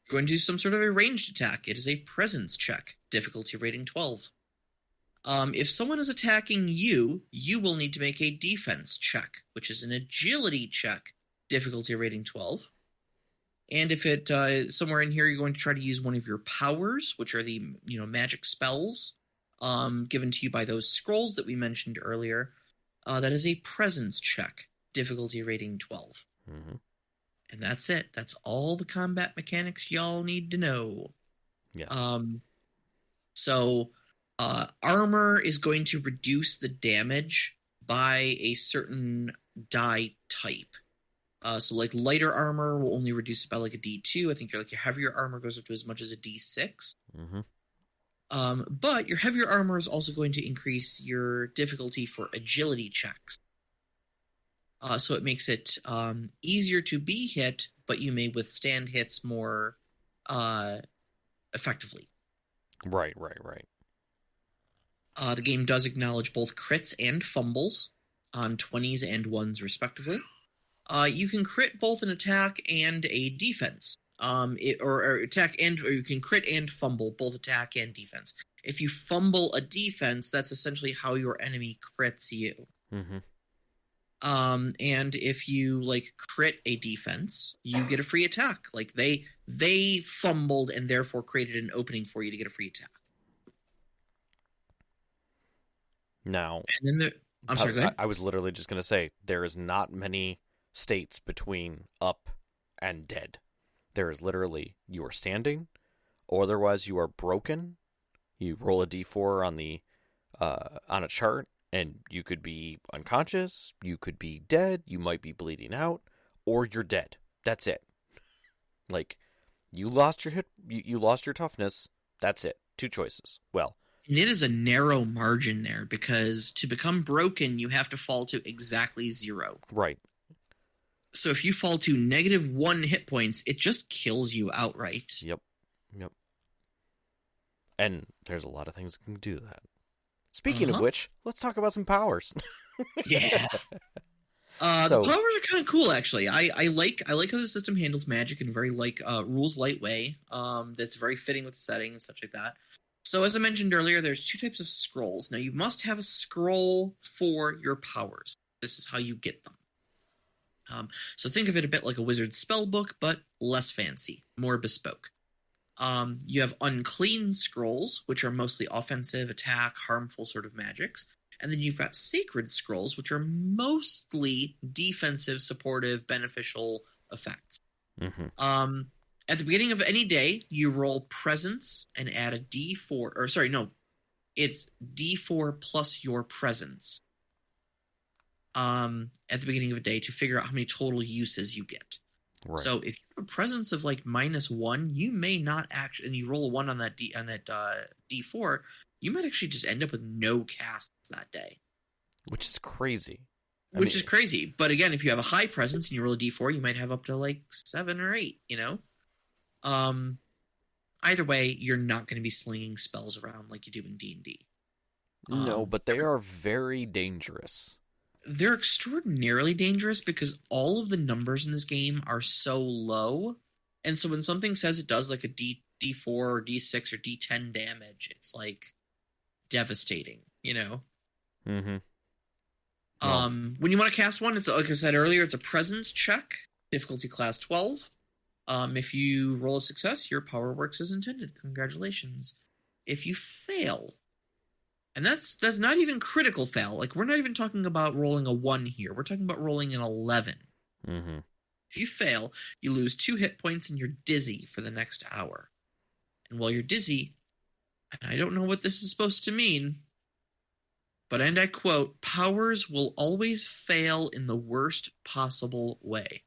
Speaker 1: going to do some sort of a ranged attack, it is a presence check, difficulty rating 12. If someone is attacking you, you will need to make a defense check, which is an agility check, difficulty rating 12. And if it somewhere in here you're going to try to use one of your powers, which are the magic spells given to you by those scrolls that we mentioned earlier, that is a presence check, difficulty rating 12.
Speaker 2: Mm-hmm.
Speaker 1: And that's it. That's all the combat mechanics y'all need to know.
Speaker 2: Yeah.
Speaker 1: So armor is going to reduce the damage by a certain die type. So like lighter armor will only reduce it by like a D2. I think your heavier armor goes up to as much as a D6.
Speaker 2: Mm-hmm.
Speaker 1: But your heavier armor is also going to increase your difficulty for agility checks. So it makes it easier to be hit, but you may withstand hits more effectively.
Speaker 2: Right.
Speaker 1: The game does acknowledge both crits and fumbles on 20s and 1s respectively. You can crit both an attack and a defense. Or you can crit and fumble both attack and defense. If you fumble a defense, that's essentially how your enemy crits you.
Speaker 2: Mm-hmm.
Speaker 1: And if you like crit a defense, you get a free attack. Like they fumbled and therefore created an opening for you to get a free attack.
Speaker 2: Now,
Speaker 1: and then I'm sorry, go ahead.
Speaker 2: I was literally just going to say there is not many states between up and dead. There is literally you are standing, or otherwise you are broken. You roll a d4 on a chart, and you could be unconscious, you could be dead, you might be bleeding out, or you're dead. That's it. Like, you lost your you lost your toughness. That's it. 2 choices. Well,
Speaker 1: and it is a narrow margin there, because to become broken, you have to fall to exactly 0.
Speaker 2: right.
Speaker 1: So if you fall to -1 hit points, it just kills you outright.
Speaker 2: Yep. And there's a lot of things that can do that. Speaking of which, let's talk about some powers.
Speaker 1: Yeah. The powers are kind of cool, actually. I like how the system handles magic in a very rules light way. That's very fitting with the setting and such like that. So as I mentioned earlier, there's 2 types of scrolls. Now you must have a scroll for your powers. This is how you get them. So think of it a bit like a wizard's spell book, but less fancy, more bespoke. You have unclean scrolls, which are mostly offensive, attack, harmful sort of magics. And then you've got sacred scrolls, which are mostly defensive, supportive, beneficial effects.
Speaker 2: Mm-hmm.
Speaker 1: At the beginning of any day, you roll presence and add a d4. Or sorry, no. It's d4 plus your presence. At the beginning of a day to figure out how many total uses you get.
Speaker 2: Right.
Speaker 1: So if you have a presence of like -1, you may not actually, and you roll a 1 on that D4, you might actually just end up with no casts that day.
Speaker 2: Which is crazy.
Speaker 1: Which is crazy. But again, if you have a high presence and you roll a D4, you might have up to like 7 or 8, you know? Either way, you're not going to be slinging spells around like you do in D&D.
Speaker 2: No, but they are very dangerous.
Speaker 1: They're extraordinarily dangerous because all of the numbers in this game are so low. And so when something says it does like a D4 or D6 or D10 damage, it's like devastating, you know?
Speaker 2: Mm-hmm.
Speaker 1: When you want to cast one, it's like I said earlier, it's a presence check, difficulty class 12. If you roll a success, your power works as intended. Congratulations. If you fail, and that's not even critical fail. Like, we're not even talking about rolling a 1 here. We're talking about rolling an 11.
Speaker 2: Mm-hmm.
Speaker 1: If you fail, you lose 2 hit points and you're dizzy for the next hour. And while you're dizzy, and I don't know what this is supposed to mean, but, and I quote, powers will always fail in the worst possible way.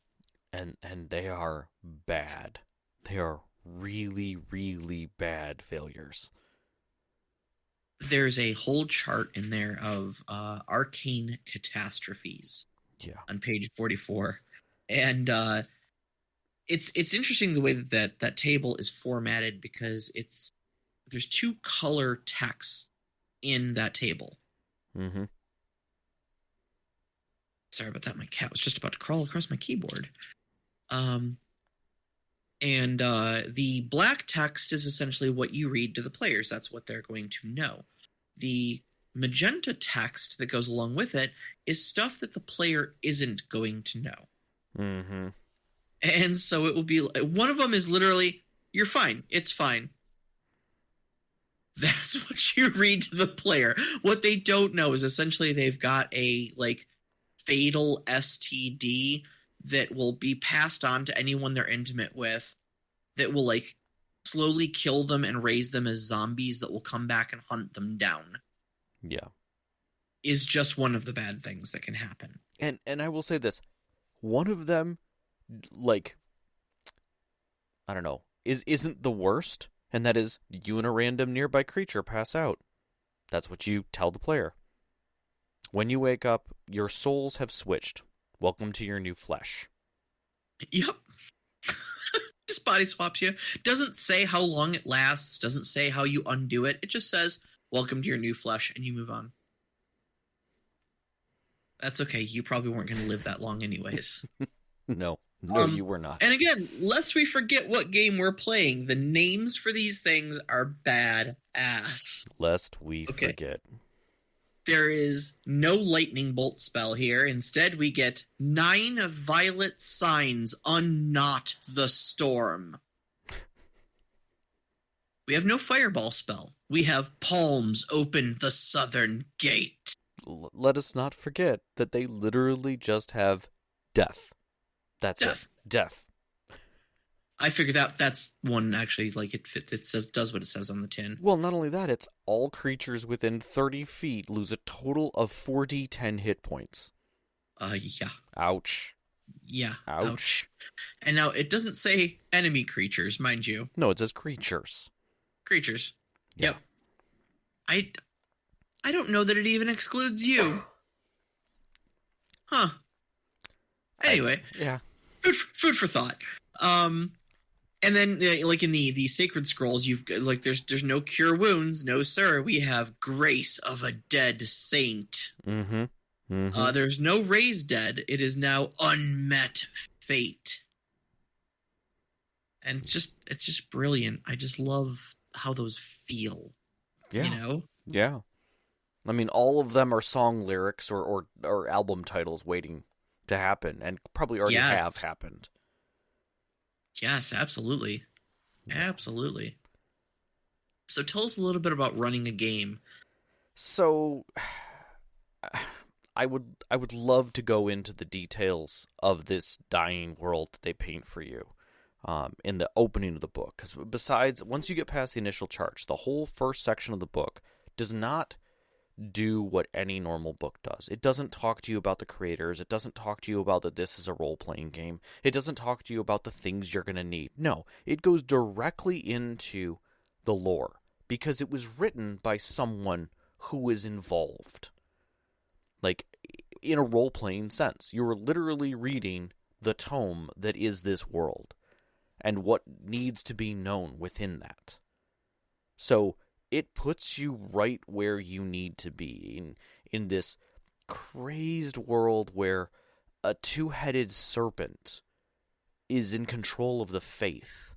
Speaker 2: And they are bad. They are really, really bad failures.
Speaker 1: There's a whole chart in there of arcane catastrophes.
Speaker 2: Yeah.
Speaker 1: On page 44. And it's interesting the way that table is formatted, because there's 2 color texts in that table.
Speaker 2: Mm-hmm.
Speaker 1: Sorry about that. My cat was just about to crawl across my keyboard. And the black text is essentially what you read to the players. That's what they're going to know. The magenta text that goes along with it is stuff that the player isn't going to know.
Speaker 2: Mm-hmm.
Speaker 1: And so it will be, one of them is literally, you're fine. It's fine. That's what you read to the player. What they don't know is essentially they've got a like fatal STD that will be passed on to anyone they're intimate with, that will like slowly kill them and raise them as zombies that will come back and hunt them down.
Speaker 2: Yeah.
Speaker 1: Is just one of the bad things that can happen.
Speaker 2: And I will say this. One of them, like, I don't know, isn't the worst, and that is you and a random nearby creature pass out. That's what you tell the player. When you wake up, your souls have switched. Welcome to your new flesh.
Speaker 1: Yep. Just body swaps you. Doesn't say how long it lasts. Doesn't say how you undo it. It just says, welcome to your new flesh, and you move on. That's okay. You probably weren't going to live that long anyways.
Speaker 2: No, you were not.
Speaker 1: And again, lest we forget what game we're playing, the names for these things are bad ass.
Speaker 2: Lest we forget.
Speaker 1: There is no lightning bolt spell here. Instead, we get 9 violet signs unknot the storm. We have no fireball spell. We have palms open the southern gate.
Speaker 2: Let us not forget that they literally just have death. That's it. Death.
Speaker 1: I figured that's one actually, like it fits. It says does what it says on the tin.
Speaker 2: Well, not only that, it's all creatures within 30 feet lose a total of 4d10 hit points.
Speaker 1: Yeah.
Speaker 2: Ouch.
Speaker 1: Yeah.
Speaker 2: Ouch.
Speaker 1: And now it doesn't say enemy creatures, mind you.
Speaker 2: No, it says creatures.
Speaker 1: Creatures.
Speaker 2: Yeah.
Speaker 1: Yep. I don't know that it even excludes you. Huh. Anyway.
Speaker 2: Yeah.
Speaker 1: Food for thought. And then, like in the sacred scrolls, you've like there's no cure wounds, no sir. We have grace of a dead saint.
Speaker 2: Mm-hmm. Mm-hmm.
Speaker 1: There's no raised dead. It is now unmet fate, and it's just brilliant. I just love how those feel.
Speaker 2: Yeah.
Speaker 1: You know.
Speaker 2: Yeah. I mean, all of them are song lyrics or album titles waiting to happen, and probably already have happened.
Speaker 1: Yes, absolutely. Absolutely. So tell us a little bit about running a game.
Speaker 2: So I would love to go into the details of this dying world that they paint for you in the opening of the book. Because besides, once you get past the initial charge, the whole first section of the book does not do what any normal book does. It doesn't talk to you about the creators. It doesn't talk to you about that this is a role-playing game. It doesn't talk to you about the things you're going to need. No, it goes directly into the lore because it was written by someone who was involved. Like, in a role-playing sense. You were literally reading the tome that is this world and what needs to be known within that. So it puts you right where you need to be in this crazed world where a two-headed serpent is in control of the faith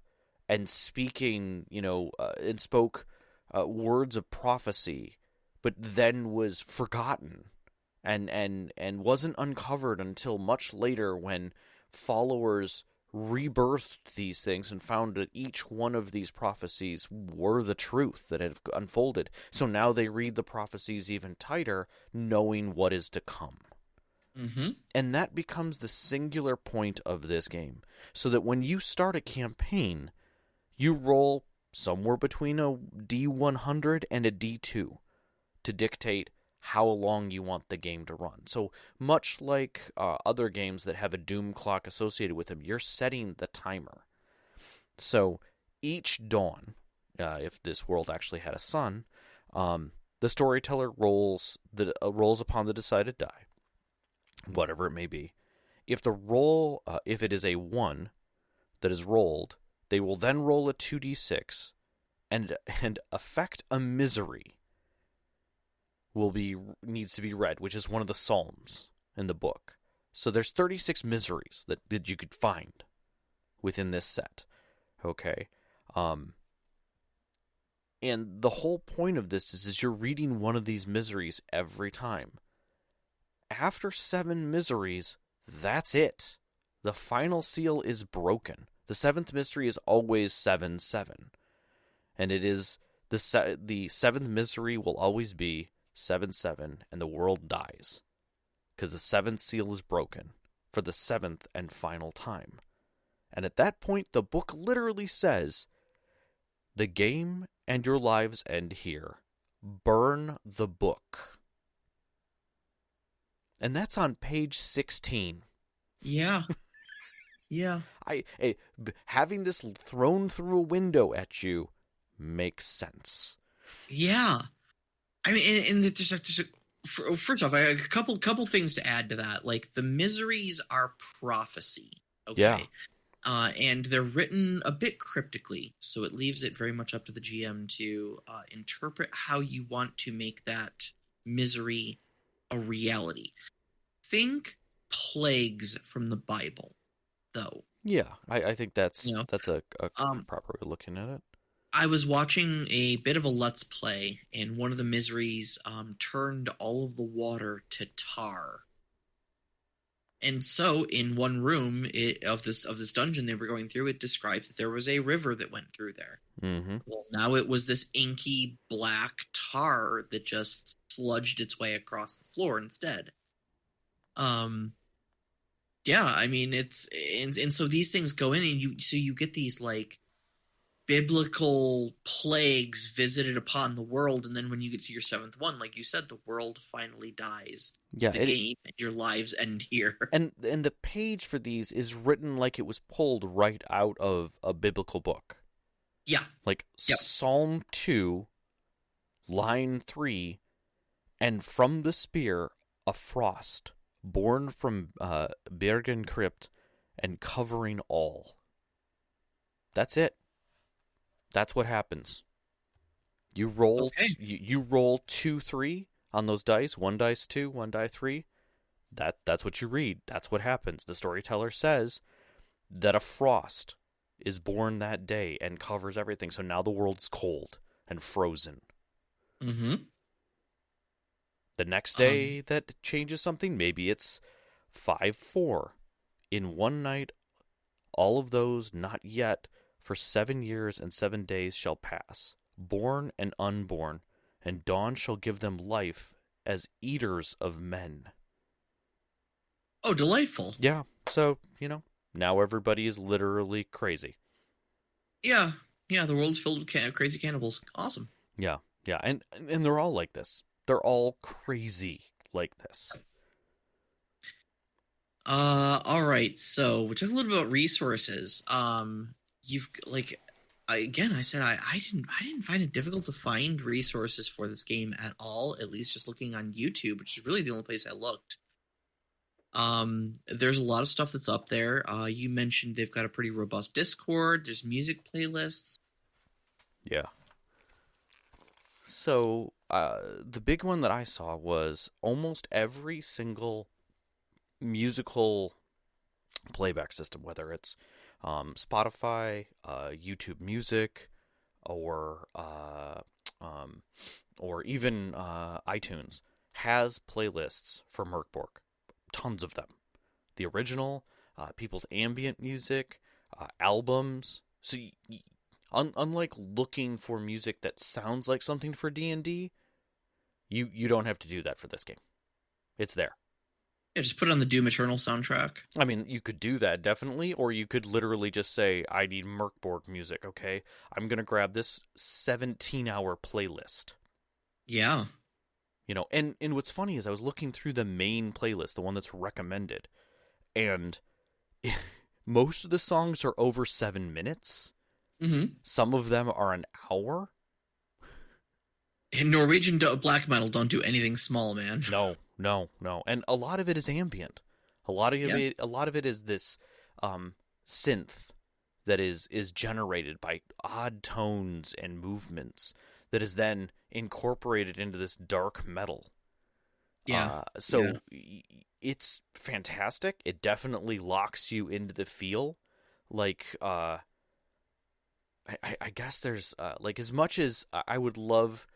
Speaker 2: and speaking, and spoke words of prophecy, but then was forgotten and wasn't uncovered until much later when followers rebirthed these things and found that each one of these prophecies were the truth that had unfolded. So now they read the prophecies even tighter, knowing what is to come.
Speaker 1: Mm-hmm.
Speaker 2: And that becomes the singular point of this game. So that when you start a campaign, you roll somewhere between a D100 and a D2 to dictate how long you want the game to run. So much like other games that have a doom clock associated with them, you're setting the timer. So each dawn, if this world actually had a sun, the storyteller rolls upon the decided die, whatever it may be. If it is a 1 that is rolled, they will then roll a 2d6 and affect a misery needs to be read, which is one of the psalms in the book. So there's 36 miseries that you could find within this set. Okay. And the whole point of this is you're reading one of these miseries every time. After 7 miseries, that's it. The final seal is broken. The 7th mystery is always 7-7. And it is the 7th misery will always be 7-7, and the world dies. Because the 7th seal is broken for the 7th and final time. And at that point, the book literally says, the game and your lives end here. Burn the book. And that's on page 16.
Speaker 1: Yeah. Yeah.
Speaker 2: Having this thrown through a window at you makes sense.
Speaker 1: Yeah. I mean, and first off, I have a couple things to add to that. Like, the miseries are prophecy. Okay.
Speaker 2: Yeah.
Speaker 1: And they're written a bit cryptically, so it leaves it very much up to the GM to interpret how you want to make that misery a reality. Think plagues from the Bible, though.
Speaker 2: Yeah, I think that's a proper way of looking at it.
Speaker 1: I was watching a bit of a Let's Play, and one of the miseries turned all of the water to tar. And so, in one room of this dungeon they were going through, it described that there was a river that went through there.
Speaker 2: Mm-hmm.
Speaker 1: Well, now it was this inky black tar that just sludged its way across the floor instead. Yeah, I mean it's and so these things go in, and you get these like biblical plagues visited upon the world, and then when you get to your seventh one, like you said, the world finally dies.
Speaker 2: Yeah,
Speaker 1: The game and your lives end here.
Speaker 2: and the page for these is written like it was pulled right out of a biblical book.
Speaker 1: Yeah.
Speaker 2: Like
Speaker 1: Yep.
Speaker 2: Psalm 2, line 3, and from the spear a frost, born from Bergen crypt, and covering all. That's it. That's what happens. You roll
Speaker 1: Okay.
Speaker 2: you roll 2, 3 on those dice. 1 dice 2, 1 die 3. That's what you read. That's what happens. The storyteller says that a frost is born that day and covers everything. So now the world's cold and frozen.
Speaker 1: Mm-hmm.
Speaker 2: The next day that changes something, maybe it's 5-4. In one night, all of those not yet for 7 years and 7 days shall pass, born and unborn, and dawn shall give them life as eaters of men.
Speaker 1: Oh, delightful.
Speaker 2: Yeah, so, now everybody is literally crazy.
Speaker 1: Yeah. Yeah, the world's filled with crazy cannibals. Awesome.
Speaker 2: Yeah, and they're all like this. They're all crazy like this.
Speaker 1: All right. So we're talking a little bit about resources. You've I said I didn't find it difficult to find resources for this game at all. At least just looking on YouTube, which is really the only place I looked. There's a lot of stuff that's up there. You mentioned they've got a pretty robust Discord. There's music playlists.
Speaker 2: Yeah. So, the big one that I saw was almost every single musical playback system, whether it's Spotify, YouTube Music, or even iTunes, has playlists for MÖRK BORG. Tons of them. The original, people's ambient music, albums. So unlike looking for music that sounds like something for D&D, you don't have to do that for this game. It's there.
Speaker 1: Yeah, just put it on the Doom Eternal soundtrack.
Speaker 2: I mean, you could do that, definitely, or you could literally just say, I need MÖRK BORG music, okay? I'm going to grab this 17-hour playlist.
Speaker 1: Yeah.
Speaker 2: And what's funny is I was looking through the main playlist, the one that's recommended, and most of the songs are over 7 minutes.
Speaker 1: Mm-hmm.
Speaker 2: Some of them are an hour.
Speaker 1: And Norwegian black metal don't do anything small, man.
Speaker 2: No. And a lot of it is ambient. A lot of it is this synth that is generated by odd tones and movements that is then incorporated into this dark metal.
Speaker 1: Yeah.
Speaker 2: It's fantastic. It definitely locks you into the feel. Like, I guess there's as much as I would love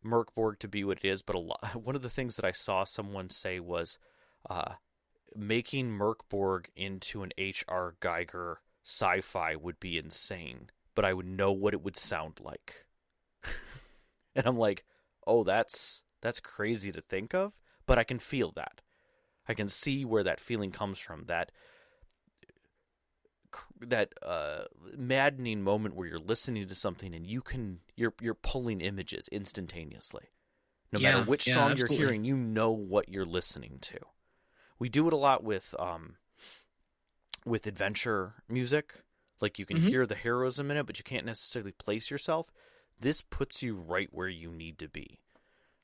Speaker 2: MÖRK BORG to be what it is, but one of the things that I saw someone say was making MÖRK BORG into an H.R. Geiger sci-fi would be insane, but I would know what it would sound like. And I'm like, oh, that's crazy to think of, but I can feel that. I can see where that feeling comes from, that maddening moment where you're listening to something and you're pulling images instantaneously. No matter which song
Speaker 1: absolutely.
Speaker 2: you're hearing, you know what you're listening to. We do it a lot with adventure music. Like, you can hear the heroism in it, but you can't necessarily place yourself. This puts you right where you need to be.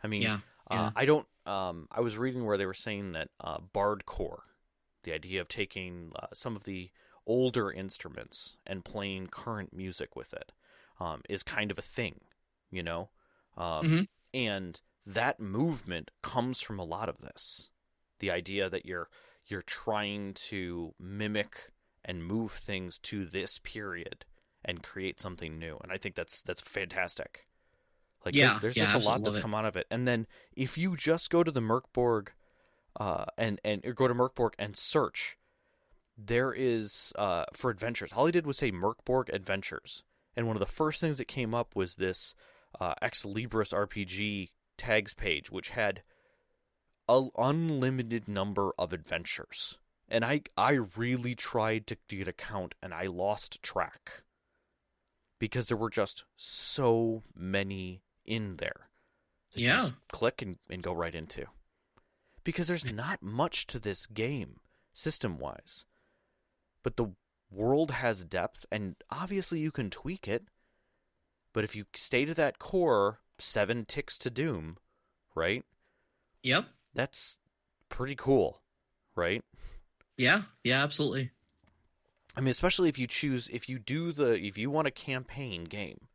Speaker 2: I mean, I don't. I was reading where they were saying that bardcore, the idea of taking some of the older instruments and playing current music with it, is kind of a thing, and that movement comes from a lot of this. The idea that you're trying to mimic and move things to this period and create something new. And I think that's fantastic. Like there's
Speaker 1: yeah,
Speaker 2: just a lot
Speaker 1: absolutely
Speaker 2: that's
Speaker 1: love it.
Speaker 2: come out of it. And then if you just go to the MÖRK BORG and or go to MÖRK BORG and search, there is for adventures. All he did was say MÖRK BORG Adventures, and one of the first things that came up was this Ex Libris RPG tags page, which had an unlimited number of adventures. And I really tried to get a count, and I lost track because there were just so many in there that you
Speaker 1: Yeah.
Speaker 2: just click and go right into. Because there's not much to this game system-wise. But the world has depth, and obviously you can tweak it. But if you stay to that core, 7 ticks to doom, right?
Speaker 1: Yep.
Speaker 2: That's pretty cool, right?
Speaker 1: Yeah, absolutely.
Speaker 2: I mean, especially if you want a campaign game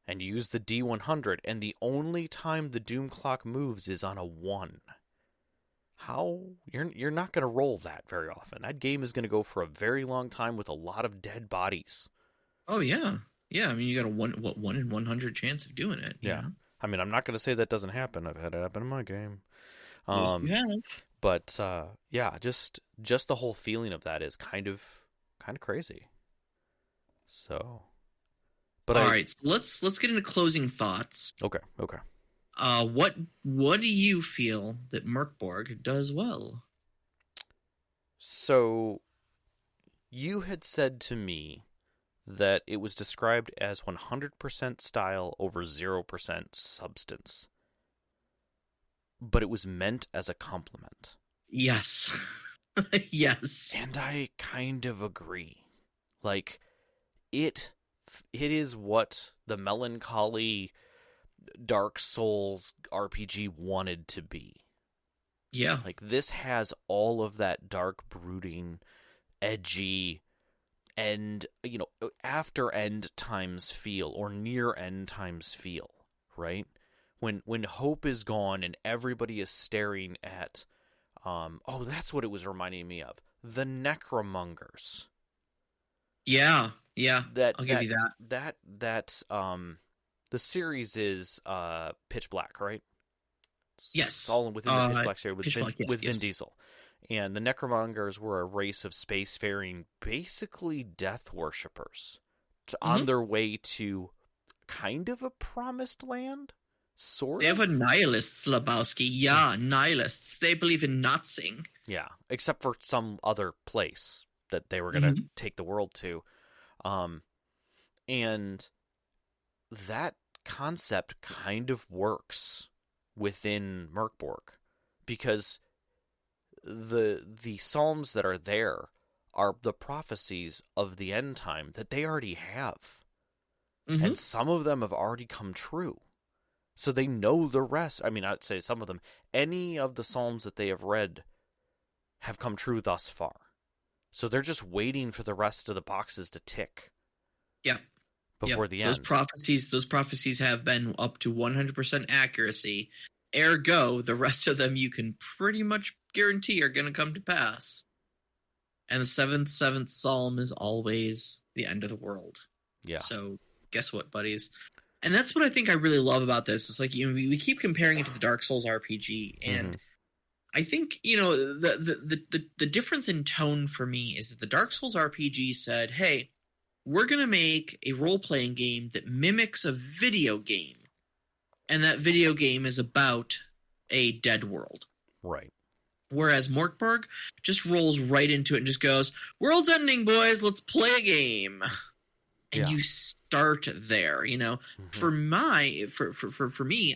Speaker 2: and you use the D100 and the only time the doom clock moves is on a 1. How you're not going to roll that very often. That game is going to go for a very long time with a lot of dead bodies.
Speaker 1: Oh yeah. Yeah, I mean you got a 1 in 100 chance of doing it, you know?
Speaker 2: I mean, I'm not going to say that doesn't happen. I've had it happen in my game.
Speaker 1: Yes, you have.
Speaker 2: But yeah, just the whole feeling of that is kind of crazy. So, but
Speaker 1: all right, so let's get into closing thoughts.
Speaker 2: Okay.
Speaker 1: What do you feel that MÖRK BORG does well?
Speaker 2: So, you had said to me that it was described as 100% style over 0% substance. But it was meant as a compliment.
Speaker 1: Yes. Yes.
Speaker 2: And I kind of agree. Like, it is what the melancholy Dark Souls RPG wanted to be.
Speaker 1: Yeah.
Speaker 2: Like, this has all of that dark, brooding, edgy, and, after end times feel, or near end times feel, right? When hope is gone and everybody is staring at, that's what it was reminding me of. The Necromongers.
Speaker 1: Yeah. I'll give you that.
Speaker 2: The series is Pitch Black, right?
Speaker 1: Yes.
Speaker 2: It's all within the Pitch Black series with
Speaker 1: yes.
Speaker 2: Vin Diesel. And the Necromongers were a race of spacefaring, basically death worshippers, on their way to kind of a promised land.
Speaker 1: They have a nihilists, Lebowski. Yeah, nihilists. They believe in Nazing.
Speaker 2: Yeah, except for some other place that they were going to take the world to. And that concept kind of works within MÖRK BORG, because the psalms that are there are the prophecies of the end time that they already have. And some of them have already come true. So they know the rest. I mean, I'd say some of them. Any of the psalms that they have read have come true thus far. So they're just waiting for the rest of the boxes to tick.
Speaker 1: Yeah.
Speaker 2: Before the end.
Speaker 1: Those prophecies have been up to 100% accuracy. Ergo, the rest of them you can pretty much guarantee are going to come to pass. And the seventh psalm is always the end of the world.
Speaker 2: Yeah.
Speaker 1: So guess what, buddies? And that's what I think I really love about this. It's like, we keep comparing it to the Dark Souls RPG, and I think, the difference in tone for me is that the Dark Souls RPG said, hey, we're going to make a role-playing game that mimics a video game, and that video game is about a dead world.
Speaker 2: Right.
Speaker 1: Whereas MÖRK BORG just rolls right into it and just goes, world's ending, boys, let's play a game. And you start there, For me,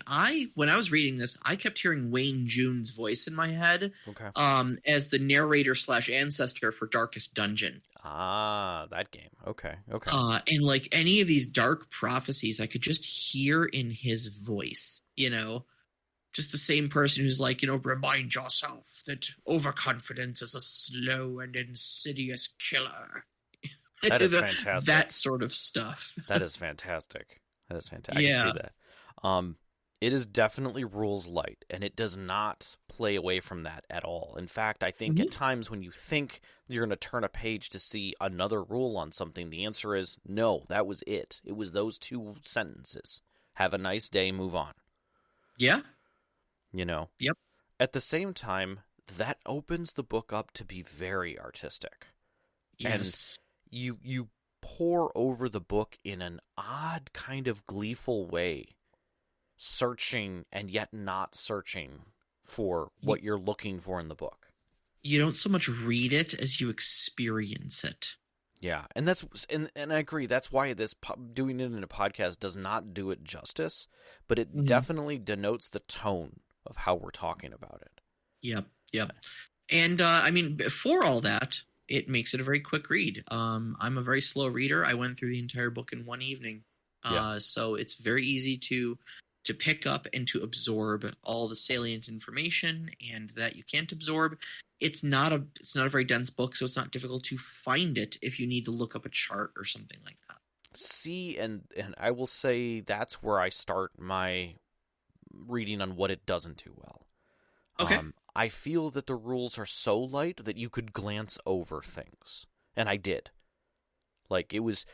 Speaker 1: when I was reading this, I kept hearing Wayne June's voice in my head, as the narrator / ancestor for Darkest Dungeon.
Speaker 2: Ah, that game. Okay.
Speaker 1: And like any of these dark prophecies, I could just hear in his voice, just the same person who's like, remind yourself that overconfidence is a slow and insidious killer.
Speaker 2: That is fantastic.
Speaker 1: That sort of stuff.
Speaker 2: That is fantastic. I can see that. It is definitely rules light, and it does not play away from that at all. In fact, I think at times when you think you're going to turn a page to see another rule on something, the answer is no, that was it. It was those 2 sentences. Have a nice day, move on.
Speaker 1: Yeah.
Speaker 2: You know?
Speaker 1: Yep.
Speaker 2: At the same time, that opens the book up to be very artistic.
Speaker 1: Yes.
Speaker 2: And you pour over the book in an odd kind of gleeful way, searching and yet not searching for what you're looking for in the book.
Speaker 1: You don't so much read it as you experience it.
Speaker 2: Yeah, and I agree. That's why doing it in a podcast does not do it justice, but it definitely denotes the tone of how we're talking about it.
Speaker 1: Yep. And I mean, before all that, it makes it a very quick read. I'm a very slow reader. I went through the entire book in one evening, so it's very easy to pick up and to absorb all the salient information and that you can't absorb. It's not a very dense book, so it's not difficult to find it if you need to look up a chart or something like that.
Speaker 2: See, and I will say that's where I start my reading on what it doesn't do well.
Speaker 1: Okay.
Speaker 2: I feel that the rules are so light that you could glance over things, and I did. Like it was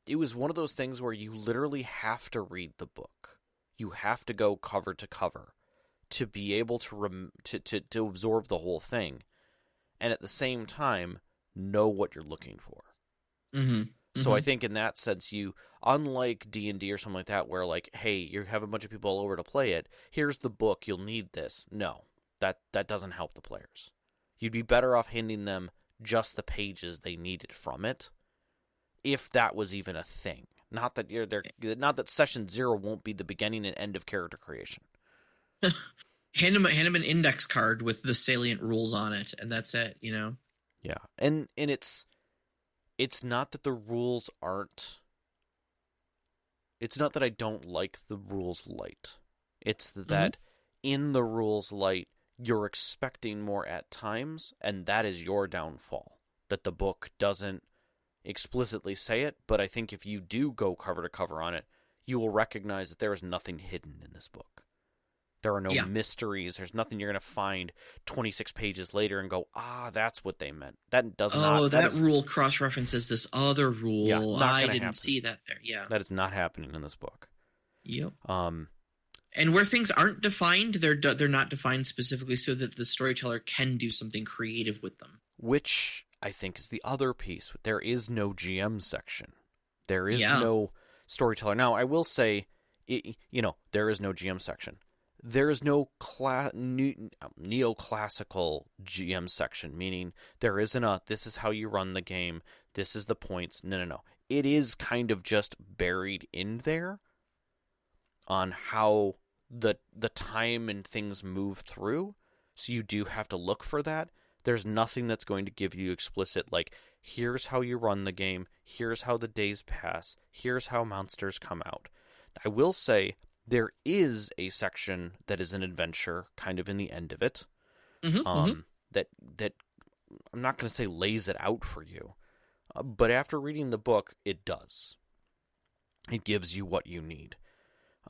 Speaker 2: one of those things where you literally have to read the book. You have to go cover to cover to be able to absorb the whole thing, and at the same time know what you're looking for. So I think in that sense, unlike D&D or something like that, where like, hey, you have a bunch of people all over to play it, here's the book, you'll need this. No, that doesn't help the players. You'd be better off handing them just the pages they needed from it, if that was even a thing. Not that not that session 0 won't be the beginning and end of character creation.
Speaker 1: Hand him an index card with the salient rules on it, and that's it.
Speaker 2: Yeah, and it's not that the rules aren't. It's not that I don't like the rules light. It's that in the rules light, you're expecting more at times, and that is your downfall. That the book doesn't explicitly say it, but I think if you do go cover to cover on it, you will recognize that there is nothing hidden in this book. There are no mysteries. There's nothing you're going to find 26 pages later and go, that's what they meant. That does not...
Speaker 1: Oh, that rule cross-references this other rule.
Speaker 2: Yeah,
Speaker 1: I didn't see that there. Yeah.
Speaker 2: That is not happening in this book.
Speaker 1: Yep. And where things aren't defined, they're not defined specifically so that the storyteller can do something creative with them.
Speaker 2: Which I think is the other piece. There is no GM section. There is no storyteller. Now, I will say, there is no GM section. There is no neoclassical GM section, meaning there isn't this is how you run the game, this is the points. No. It is kind of just buried in there on how the time and things move through, so you do have to look for that. There's nothing that's going to give you explicit, like, here's how you run the game, here's how the days pass, here's how monsters come out. I will say, there is a section that is an adventure, kind of in the end of it, that I'm not going to say lays it out for you, but after reading the book, it does. It gives you what you need.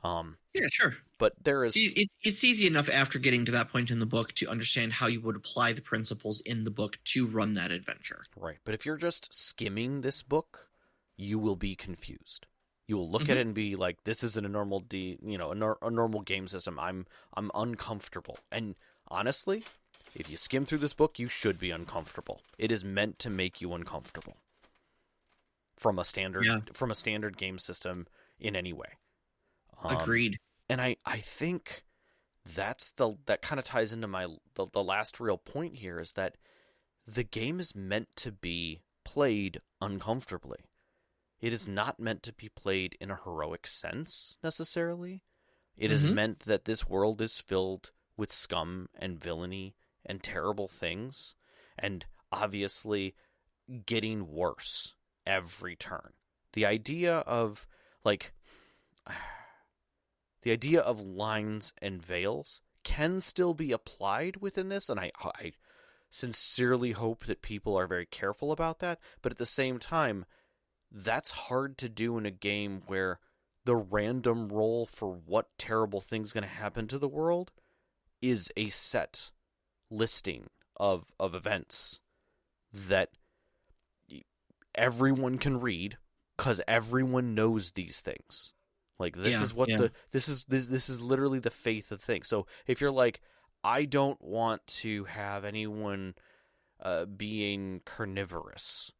Speaker 1: Yeah, sure.
Speaker 2: But there is...
Speaker 1: It's easy enough after getting to that point in the book to understand how you would apply the principles in the book to run that adventure.
Speaker 2: Right, but if you're just skimming this book, you will be confused. You will look at it and be like, "This isn't a normal a normal game system. I'm uncomfortable." And honestly, if you skim through this book, you should be uncomfortable. It is meant to make you uncomfortable from a standard game system in any way.
Speaker 1: Agreed.
Speaker 2: And I think that kind of ties into the last real point here, is that the game is meant to be played uncomfortably. It is not meant to be played in a heroic sense, necessarily. It is meant that this world is filled with scum and villainy and terrible things, and obviously getting worse every turn. The idea of lines and veils can still be applied within this, and I sincerely hope that people are very careful about that, but at the same time, that's hard to do in a game where the random roll for what terrible thing's going to happen to the world is a set listing of events that everyone can read because everyone knows these things. Like, this is what this is literally the faith of things. So if you're like, I don't want to have anyone being carnivorous,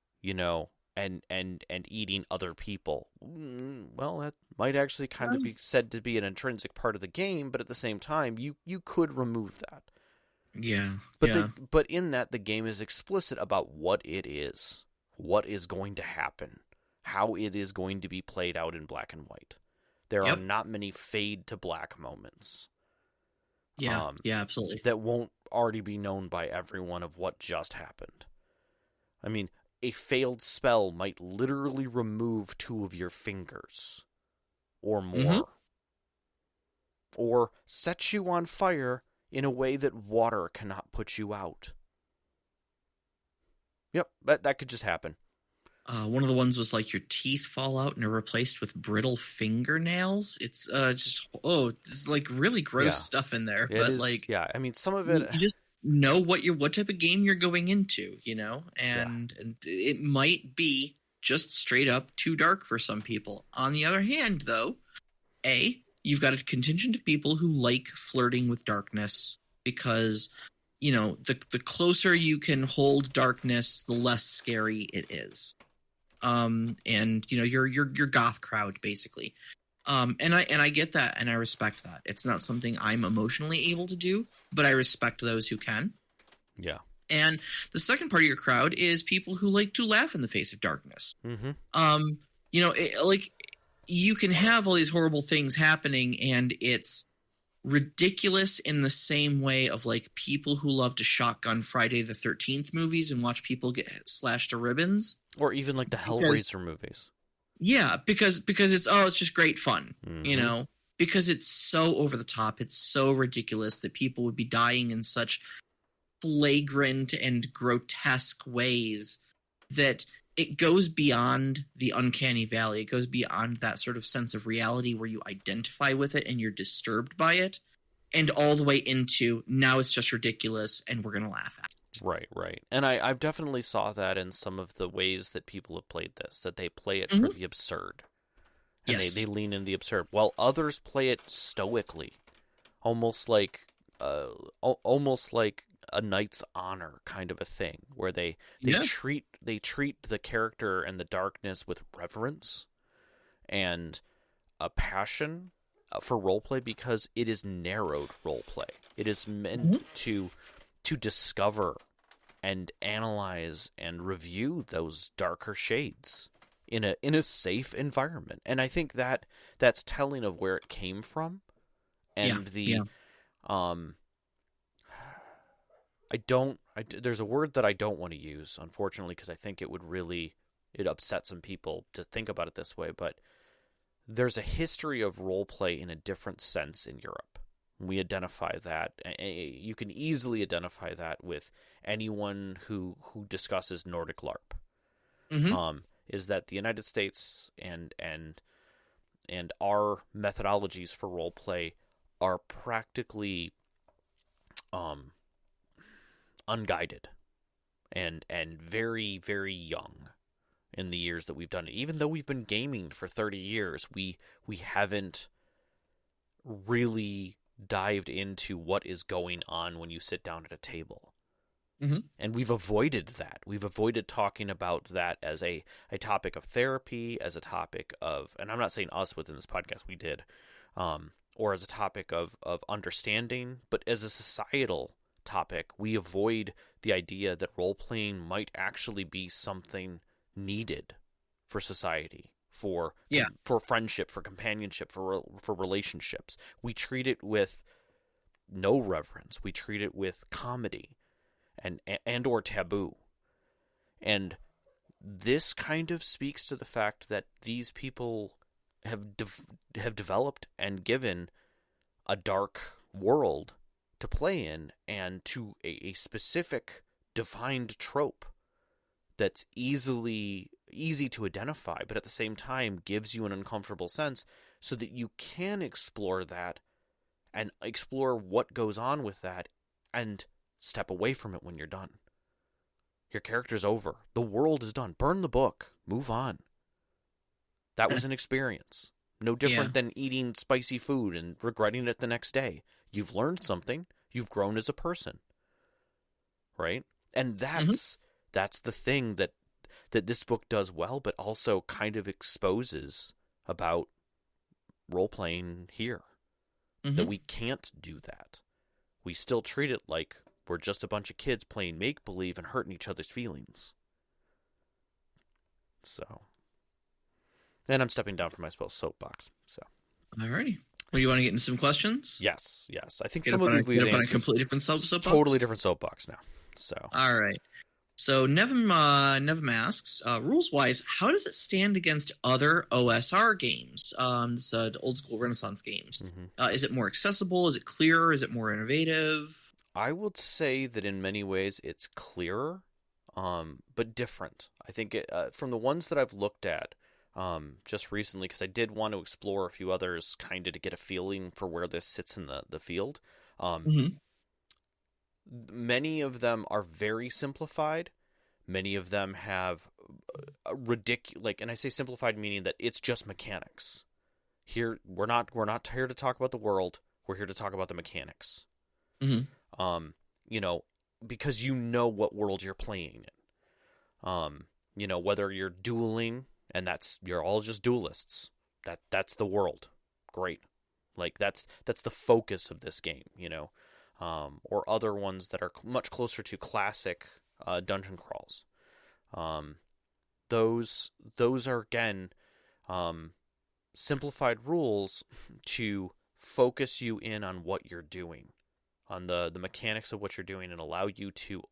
Speaker 2: and eating other people, well, that might actually kind of be said to be an intrinsic part of the game, but at the same time, you could remove that.
Speaker 1: Yeah.
Speaker 2: But in that, the game is explicit about what it is going to happen, how it is going to be played out in black and white. There are not many fade to black moments.
Speaker 1: Yeah, absolutely.
Speaker 2: That won't already be known by everyone of what just happened. I mean, a failed spell might literally remove 2 of your fingers or more. Or set you on fire in a way that water cannot put you out. Yep, that could just happen.
Speaker 1: One of the ones was like your teeth fall out and are replaced with brittle fingernails. It's it's like really gross stuff in there.
Speaker 2: I mean, some of it,
Speaker 1: you just know what type of game you're going into, and it might be just straight up too dark for some people. On the other hand, though, you've got a contingent of people who like flirting with darkness because, the closer you can hold darkness, the less scary it is. Your goth crowd, basically. And I get that, and I respect that. It's not something I'm emotionally able to do, but I respect those who can.
Speaker 2: Yeah.
Speaker 1: And the second part of your crowd is people who like to laugh in the face of darkness. You can have all these horrible things happening, and it's ridiculous in the same way of like people who love to shotgun Friday the 13th movies and watch people get slashed to ribbons,
Speaker 2: or even like the Hellraiser movies.
Speaker 1: Yeah, because it's just great fun, because it's so over the top, it's so ridiculous that people would be dying in such flagrant and grotesque ways that it goes beyond the uncanny valley. It goes beyond that sort of sense of reality where you identify with it and you're disturbed by it, and all the way into now it's just ridiculous and we're going to laugh at it.
Speaker 2: Right. And I've definitely saw that in some of the ways that people have played this, that they play it for the absurd. And they lean in the absurd, while others play it stoically, almost like a knight's honor kind of a thing, where they treat the character and the darkness with reverence and a passion for roleplay, because it is narrowed roleplay. It is meant to discover and analyze and review those darker shades in a safe environment. And I think that's telling of where it came from. And there's a word that I don't want to use, unfortunately, because I think it upsets some people to think about it this way, but there's a history of roleplay in a different sense in Europe. We identify that. You can easily identify that with anyone who discusses Nordic LARP. Is that the United States and our methodologies for roleplay are practically unguided and very, very young in the years that we've done it. Even though we've been gaming for 30 years, we haven't really dived into what is going on when you sit down at a table. And we've avoided that. We've avoided talking about that as a topic of therapy, as a topic of, and I'm not saying us within this podcast, we did, or as a topic of understanding, but as a societal topic, we avoid the idea that role-playing might actually be something needed for society, for friendship, for companionship, for relationships. We treat it with no reverence. We treat it with comedy and or taboo. And this kind of speaks to the fact that these people have developed and given a dark world to play in, and to a specific defined trope that's easy to identify, but at the same time gives you an uncomfortable sense so that you can explore that and explore what goes on with that and step away from it when you're done. Your character's over. The world is done. Burn the book. Move on. That was an experience. No different than eating spicy food and regretting it the next day. You've learned something. You've grown as a person. Right? And that's the thing that this book does well, but also kind of exposes about role-playing here. That we can't do that. We still treat it like we're just a bunch of kids playing make-believe and hurting each other's feelings. So... And I'm stepping down from my soapbox. So,
Speaker 1: alrighty. Well, you want to get into some questions?
Speaker 2: Yes. I think
Speaker 1: Get
Speaker 2: some
Speaker 1: up
Speaker 2: of
Speaker 1: on
Speaker 2: these we've
Speaker 1: a
Speaker 2: answered.
Speaker 1: completely different soapbox.
Speaker 2: Totally different soapbox now. So,
Speaker 1: all right. So Nevim asks, rules wise, how does it stand against other OSR games? Old school Renaissance games. Is it more accessible? Is it clearer? Is it more innovative?
Speaker 2: I would say that in many ways it's clearer, but different. I think from the ones that I've looked at. Just recently, because I did want to explore a few others kind of to get a feeling for where this sits in the field. Many of them are very simplified. Many of them have a ridiculous, and I say simplified meaning that it's just mechanics. Here, we're not here to talk about the world. We're here to talk about the mechanics. Because you know what world you're playing in. Whether you're dueling. And you're all just duelists. That's the world. Great. Like that's the focus of this game, or other ones that are much closer to classic dungeon crawls. Those are again simplified rules to focus you in on what you're doing, on the mechanics of what you're doing, and allow you to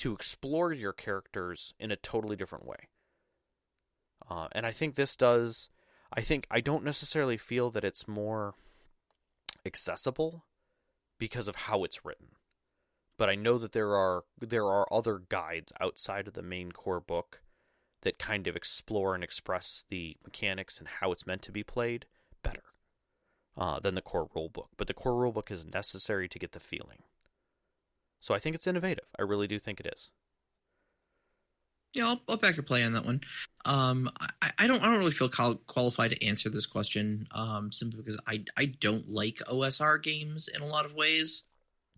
Speaker 2: explore your characters in a totally different way. And I think this does. I don't necessarily feel that it's more accessible because of how it's written, but I know that there are other guides outside of the main core book that kind of explore and express the mechanics and how it's meant to be played better than the core rule book. But the core rule book is necessary to get the feeling. So I think it's innovative. I really do think it is.
Speaker 1: Yeah, I'll back your play on that one. I don't really feel qualified to answer this question, simply because I don't like OSR games in a lot of ways.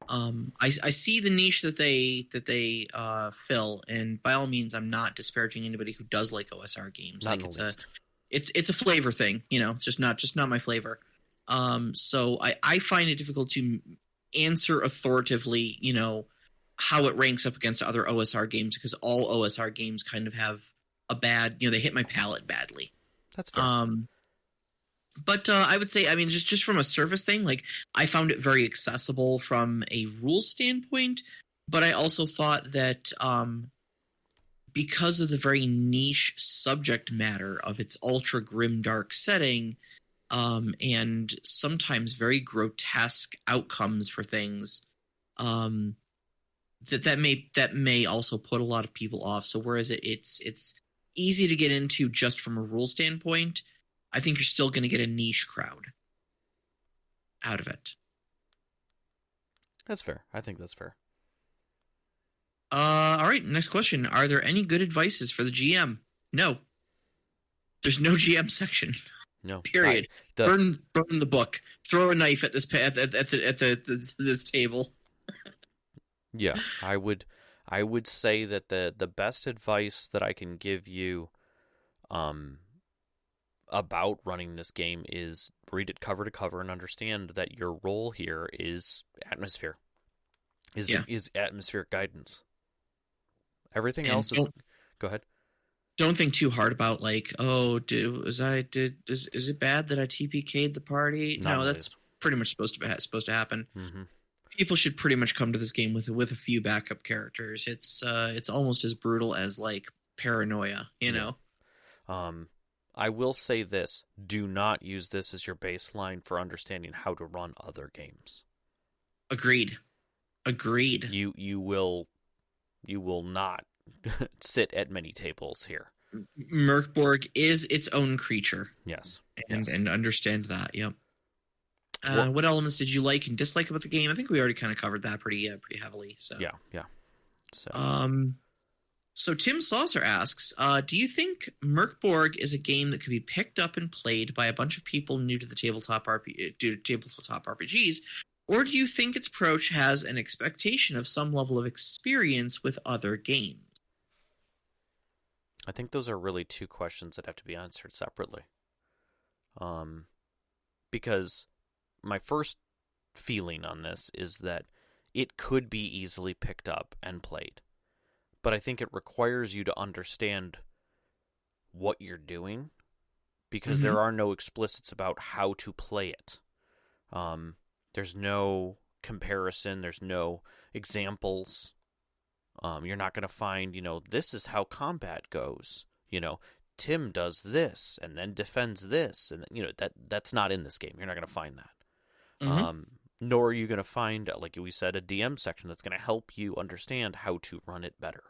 Speaker 1: I see the niche that they fill, and by all means, I'm not disparaging anybody who does like OSR games.
Speaker 2: Not
Speaker 1: like it's a flavor thing, it's just not my flavor. So I find it difficult to answer authoritatively, how it ranks up against other OSR games, because all OSR games kind of have a bad, they hit my palate badly.
Speaker 2: That's fair.
Speaker 1: But I would say, just from a surface thing, like I found it very accessible from a rule standpoint, but I also thought that because of the very niche subject matter of its ultra grimdark setting, and sometimes very grotesque outcomes for things, that may also put a lot of people off. So whereas it's easy to get into just from a rule standpoint, I think you're still going to get a niche crowd out of it.
Speaker 2: That's fair. I think that's fair.
Speaker 1: All right, next question. Are there any good advices for the GM? No. There's no GM section.
Speaker 2: No.
Speaker 1: Period. Burn the book. Throw a knife at this this table.
Speaker 2: Yeah, I would say that the best advice that I can give you about running this game is read it cover to cover and understand that your role here is atmosphere. Is atmospheric guidance. Everything else is... Go ahead.
Speaker 1: Don't think too hard about like, is it bad that I TPK'd the party? No, that's pretty much supposed to happen.
Speaker 2: Mm-hmm.
Speaker 1: People should pretty much come to this game with a few backup characters. It's almost as brutal as like paranoia, know.
Speaker 2: I will say this: do not use this as your baseline for understanding how to run other games.
Speaker 1: Agreed.
Speaker 2: You will not sit at many tables here.
Speaker 1: MÖRK BORG is its own creature.
Speaker 2: Yes.
Speaker 1: And understand that. Yep.
Speaker 2: What?
Speaker 1: What elements did you like and dislike about the game? I think we already kind of covered that pretty heavily. So
Speaker 2: Yeah. So
Speaker 1: so Tim Saucer asks, do you think MÖRK BORG is a game that could be picked up and played by a bunch of people new to the tabletop RPGs, or do you think its approach has an expectation of some level of experience with other games?
Speaker 2: I think those are really two questions that have to be answered separately. Because my first feeling on this is that it could be easily picked up and played. But I think it requires you to understand what you're doing, because there are no explicits about how to play it. There's no comparison. There's no examples. You're not going to find, this is how combat goes. Tim does this and then defends this, and that's not in this game. You're not going to find that. Nor are you going to find, like we said, a DM section that's going to help you understand how to run it better.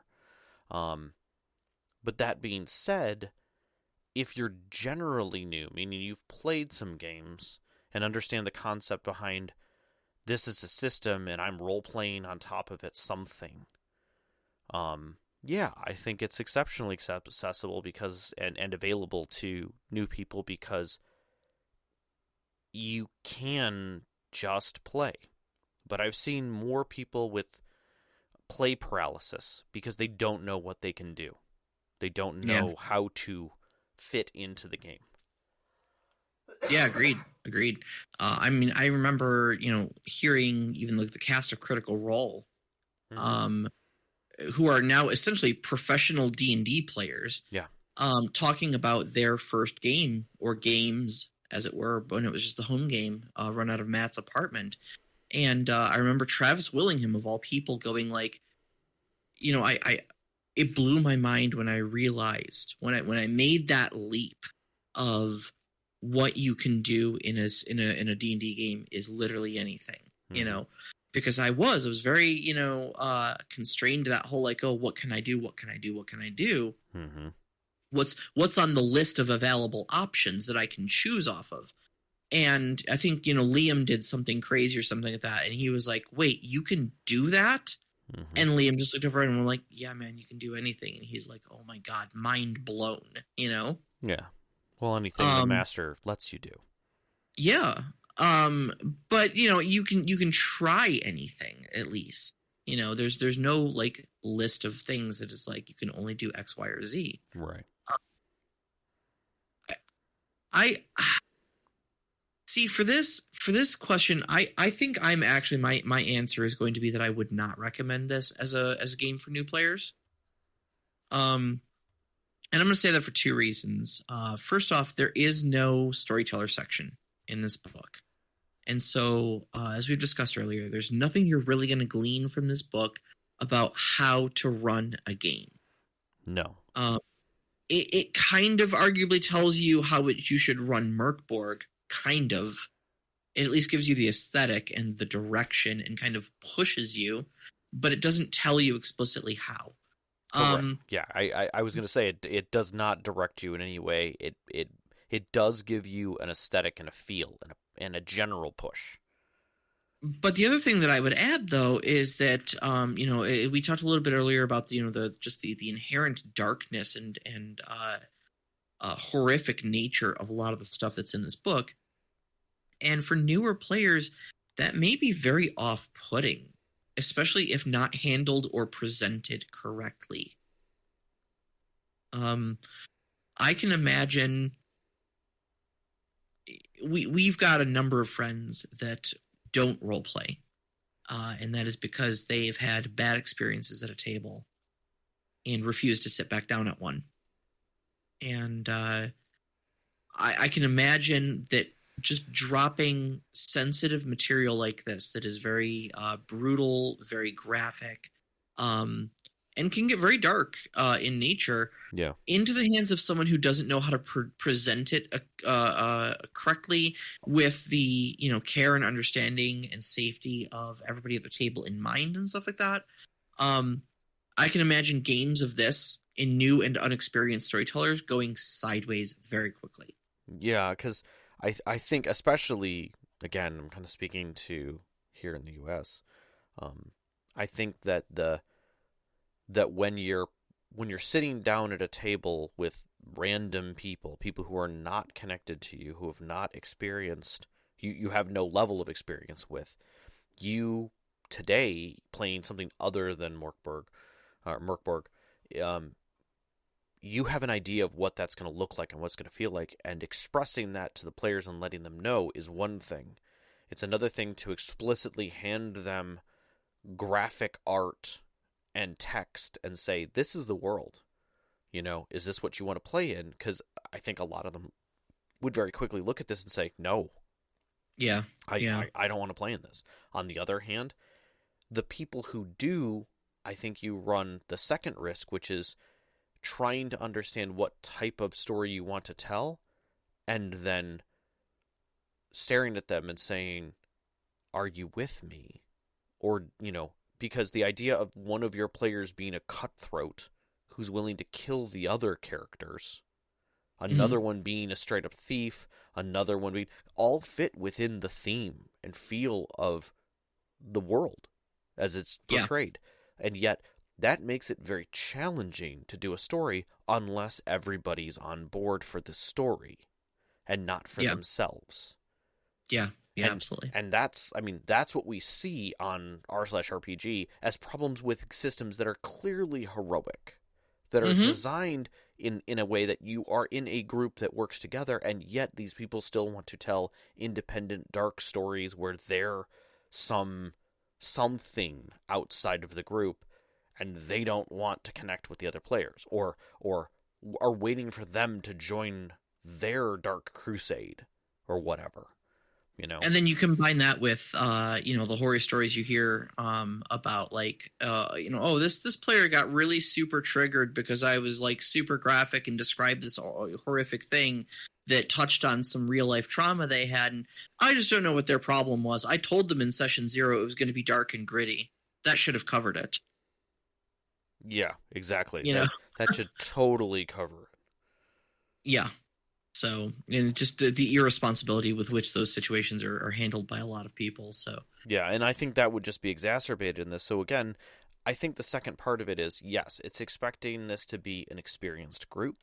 Speaker 2: But that being said, if you're generally new, meaning you've played some games and understand the concept behind this is a system and I'm role-playing on top of it something, yeah, I think it's exceptionally accessible because and available to new people, because you can just play. But I've seen more people with play paralysis because they don't know what they can do. They don't know how to fit into the game.
Speaker 1: Yeah, agreed. I mean, I remember, hearing even like the cast of Critical Role, who are now essentially professional D&D players, talking about their first game or games, as it were, when it was just the home game, run out of Matt's apartment. And I remember Travis Willingham, of all people, going like, it blew my mind when I realized when I made that leap of what you can do in a D&D game is literally anything, because I was very, constrained to that whole like, oh, what can I do? What can I do? What can I do?
Speaker 2: Mm-hmm.
Speaker 1: What's on the list of available options that I can choose off of? And I think, Liam did something crazy or something like that. And he was like, wait, you can do that?
Speaker 2: Mm-hmm.
Speaker 1: And Liam just looked over and we're like, yeah, man, you can do anything. And he's like, oh my God, mind blown,
Speaker 2: Yeah. Well, anything the master lets you do.
Speaker 1: Yeah. But you can try anything at least. There's no like list of things that is like you can only do X, Y, or Z.
Speaker 2: Right.
Speaker 1: I see for this question, I think I'm actually my answer is going to be that I would not recommend this as a game for new players. And I'm going to say that for two reasons. First off, there is no storyteller section in this book. And so, as we've discussed earlier, there's nothing you're really going to glean from this book about how to run a game.
Speaker 2: No.
Speaker 1: It kind of arguably tells you how you should run MÖRK BORG, kind of. It at least gives you the aesthetic and the direction and kind of pushes you, but it doesn't tell you explicitly how.
Speaker 2: Yeah, I was going to say it does not direct you in any way. It does give you an aesthetic and a feel and a general push.
Speaker 1: But the other thing that I would add, though, is that we talked a little bit earlier about the inherent darkness and horrific nature of a lot of the stuff that's in this book. And for newer players, that may be very off-putting, especially if not handled or presented correctly. I can imagine we've got a number of friends that don't role play, and that is because they have had bad experiences at a table and refuse to sit back down at one. And I can imagine that just dropping sensitive material like this that is very brutal, very graphic, and can get very dark in nature, into the hands of someone who doesn't know how to present it correctly with the care and understanding and safety of everybody at the table in mind and stuff like that. I can imagine games of this in new and unexperienced storytellers going sideways very quickly.
Speaker 2: Yeah, because I think especially, again, I'm kind of speaking to here in the U.S. I think that when you're sitting down at a table with random people who are not connected to you, who have not experienced, you have no level of experience with, you today playing something other than MÖRK BORG, you have an idea of what that's going to look like and what's going to feel like, and expressing that to the players and letting them know is one thing. It's another thing to explicitly hand them graphic art and text and say, this is the world. Is this what you want to play in? Because I think a lot of them would very quickly look at this and say, no.
Speaker 1: Yeah.
Speaker 2: I don't want to play in this. On the other hand, the people who do, I think you run the second risk, which is trying to understand what type of story you want to tell, and then staring at them and saying, are you with me? Or, because the idea of one of your players being a cutthroat who's willing to kill the other characters, another one being a straight up thief, another one being, all fit within the theme and feel of the world as it's portrayed. Yeah. And yet that makes it very challenging to do a story unless everybody's on board for the story and not for themselves.
Speaker 1: Yeah, absolutely.
Speaker 2: And that's what we see on r/RPG as problems with systems that are clearly heroic, that are designed in a way that you are in a group that works together, and yet these people still want to tell independent, dark stories where they're something outside of the group, and they don't want to connect with the other players, or are waiting for them to join their dark crusade, or whatever.
Speaker 1: And then you combine that with, the horror stories you hear about, like, this player got really super triggered because I was, like, super graphic and described this horrific thing that touched on some real life trauma they had, and I just don't know what their problem was. I told them in session 0 it was going to be dark and gritty. That should have covered it.
Speaker 2: Yeah, exactly. That should totally cover it.
Speaker 1: Yeah. So, and just the irresponsibility with which those situations are handled by a lot of people. So,
Speaker 2: yeah, and I think that would just be exacerbated in this. So again, I think the second part of it is, yes, it's expecting this to be an experienced group.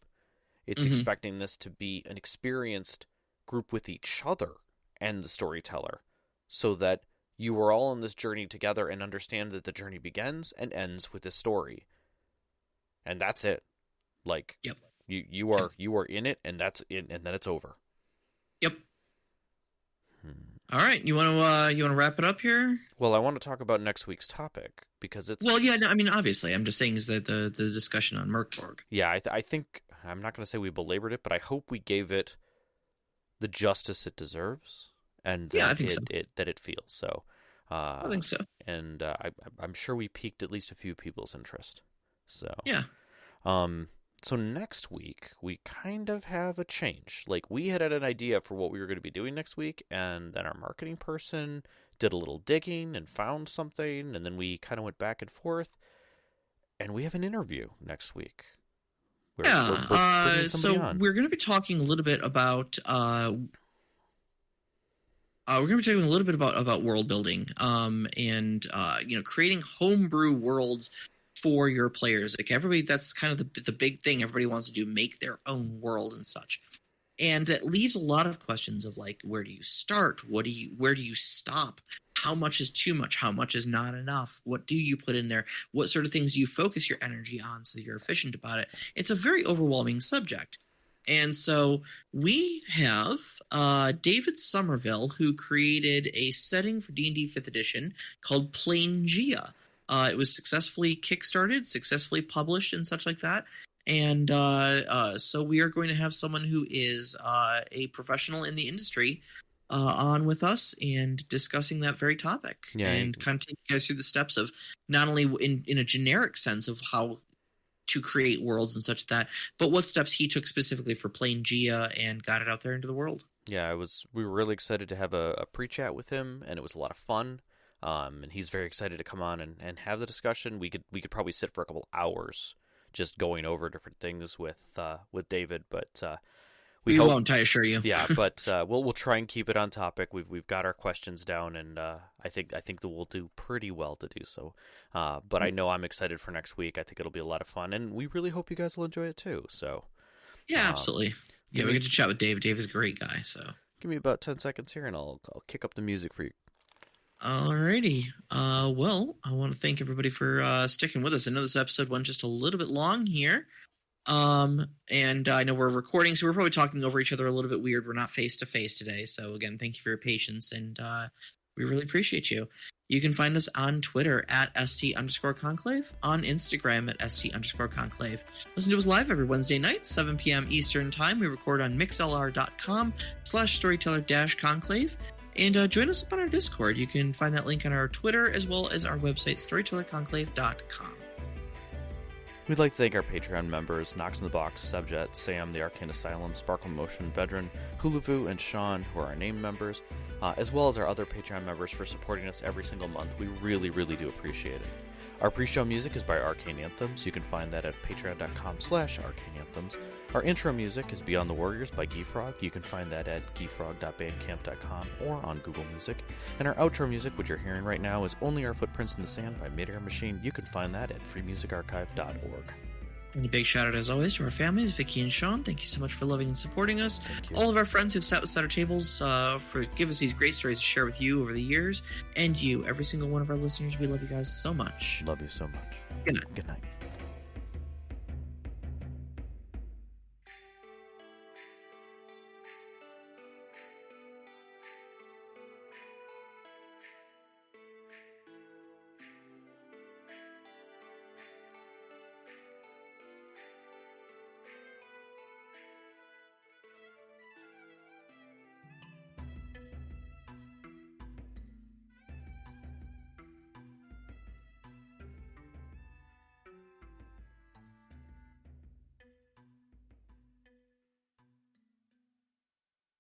Speaker 2: It's expecting this to be an experienced group with each other and the storyteller, so that you are all on this journey together and understand that the journey begins and ends with this story. And that's it. Like,
Speaker 1: yep.
Speaker 2: You are in it, and that's it, and then it's over.
Speaker 1: Yep. All right, you want to wrap it up here?
Speaker 2: Well, I want to talk about next week's topic because it's
Speaker 1: obviously, I'm just saying is that the discussion on MÖRK BORG.
Speaker 2: Yeah, I think I'm not going to say we belabored it, but I hope we gave it the justice it deserves, and
Speaker 1: I think so.
Speaker 2: That it feels so.
Speaker 1: I think so,
Speaker 2: and I'm sure we piqued at least a few people's interest. So
Speaker 1: yeah.
Speaker 2: So next week, we kind of have a change. Like, we had an idea for what we were going to be doing next week, and then our marketing person did a little digging and found something, and then we kind of went back and forth, and we have an interview next week.
Speaker 1: We're going to be talking a little bit about world building, and creating homebrew worlds for your players. Like, everybody, that's kind of the big thing everybody wants to do, make their own world and such. And that leaves a lot of questions of, like, where do you start? Where do you stop? How much is too much? How much is not enough? What do you put in there? What sort of things do you focus your energy on so you're efficient about it? It's a very overwhelming subject. And so we have David Somerville, who created a setting for D&D 5th edition called Plangea. It was successfully kickstarted, successfully published, and such like that. And so we are going to have someone who is a professional in the industry on with us and discussing that very topic.
Speaker 2: Yeah,
Speaker 1: and kind of take you guys through the steps of not only in a generic sense of how to create worlds and such that, but what steps he took specifically for Plangea and got it out there into the world.
Speaker 2: Yeah, we were really excited to have a pre-chat with him, and it was a lot of fun. And he's very excited to come on and have the discussion. We could probably sit for a couple hours just going over different things with David, but
Speaker 1: we won't, I assure you.
Speaker 2: Yeah, but we'll try and keep it on topic. We've got our questions down, and I think that we'll do pretty well to do so. But I know I'm excited for next week. I think it'll be a lot of fun, and we really hope you guys will enjoy it too. So
Speaker 1: yeah, absolutely. Yeah, we get to chat with Dave. Dave is a great guy. So
Speaker 2: give me about 10 seconds here, and I'll kick up the music for you.
Speaker 1: Alrighty. Well, I want to thank everybody for sticking with us. I know this episode went just a little bit long here. And I know we're recording, so we're probably talking over each other a little bit weird. We're not face to face today. So again, thank you for your patience, and we really appreciate you. You can find us on Twitter at @ST_conclave, on Instagram at @ST_conclave. Listen to us live every Wednesday night, 7 p.m. Eastern Time. We record on mixlr.com/storyteller-conclave. And join us up on our Discord. You can find that link on our Twitter as well as our website, storytellerconclave.com.
Speaker 2: We'd like to thank our Patreon members, Knox in the Box, Subjet, Sam, The Arcane Asylum, Sparkle Motion, Vedran, Hulavu, and Sean, who are our named members, as well as our other Patreon members for supporting us every single month. We really, really do appreciate it. Our pre-show music is by Arcane Anthems. You can find that at patreon.com/arcaneanthems. Our intro music is Beyond the Warriors by Geefrog. You can find that at geefrog.bandcamp.com or on Google Music. And our outro music, which you're hearing right now, is Only Our Footprints in the Sand by Midair Machine. You can find that at freemusicarchive.org.
Speaker 1: And a big shout out, as always, to our families, Vicky and Sean. Thank you so much for loving and supporting us. All of our friends who've sat beside our tables for give us these great stories to share with you over the years. And you, every single one of our listeners, we love you guys so much.
Speaker 2: Love you so much.
Speaker 1: Good night.
Speaker 2: Good night.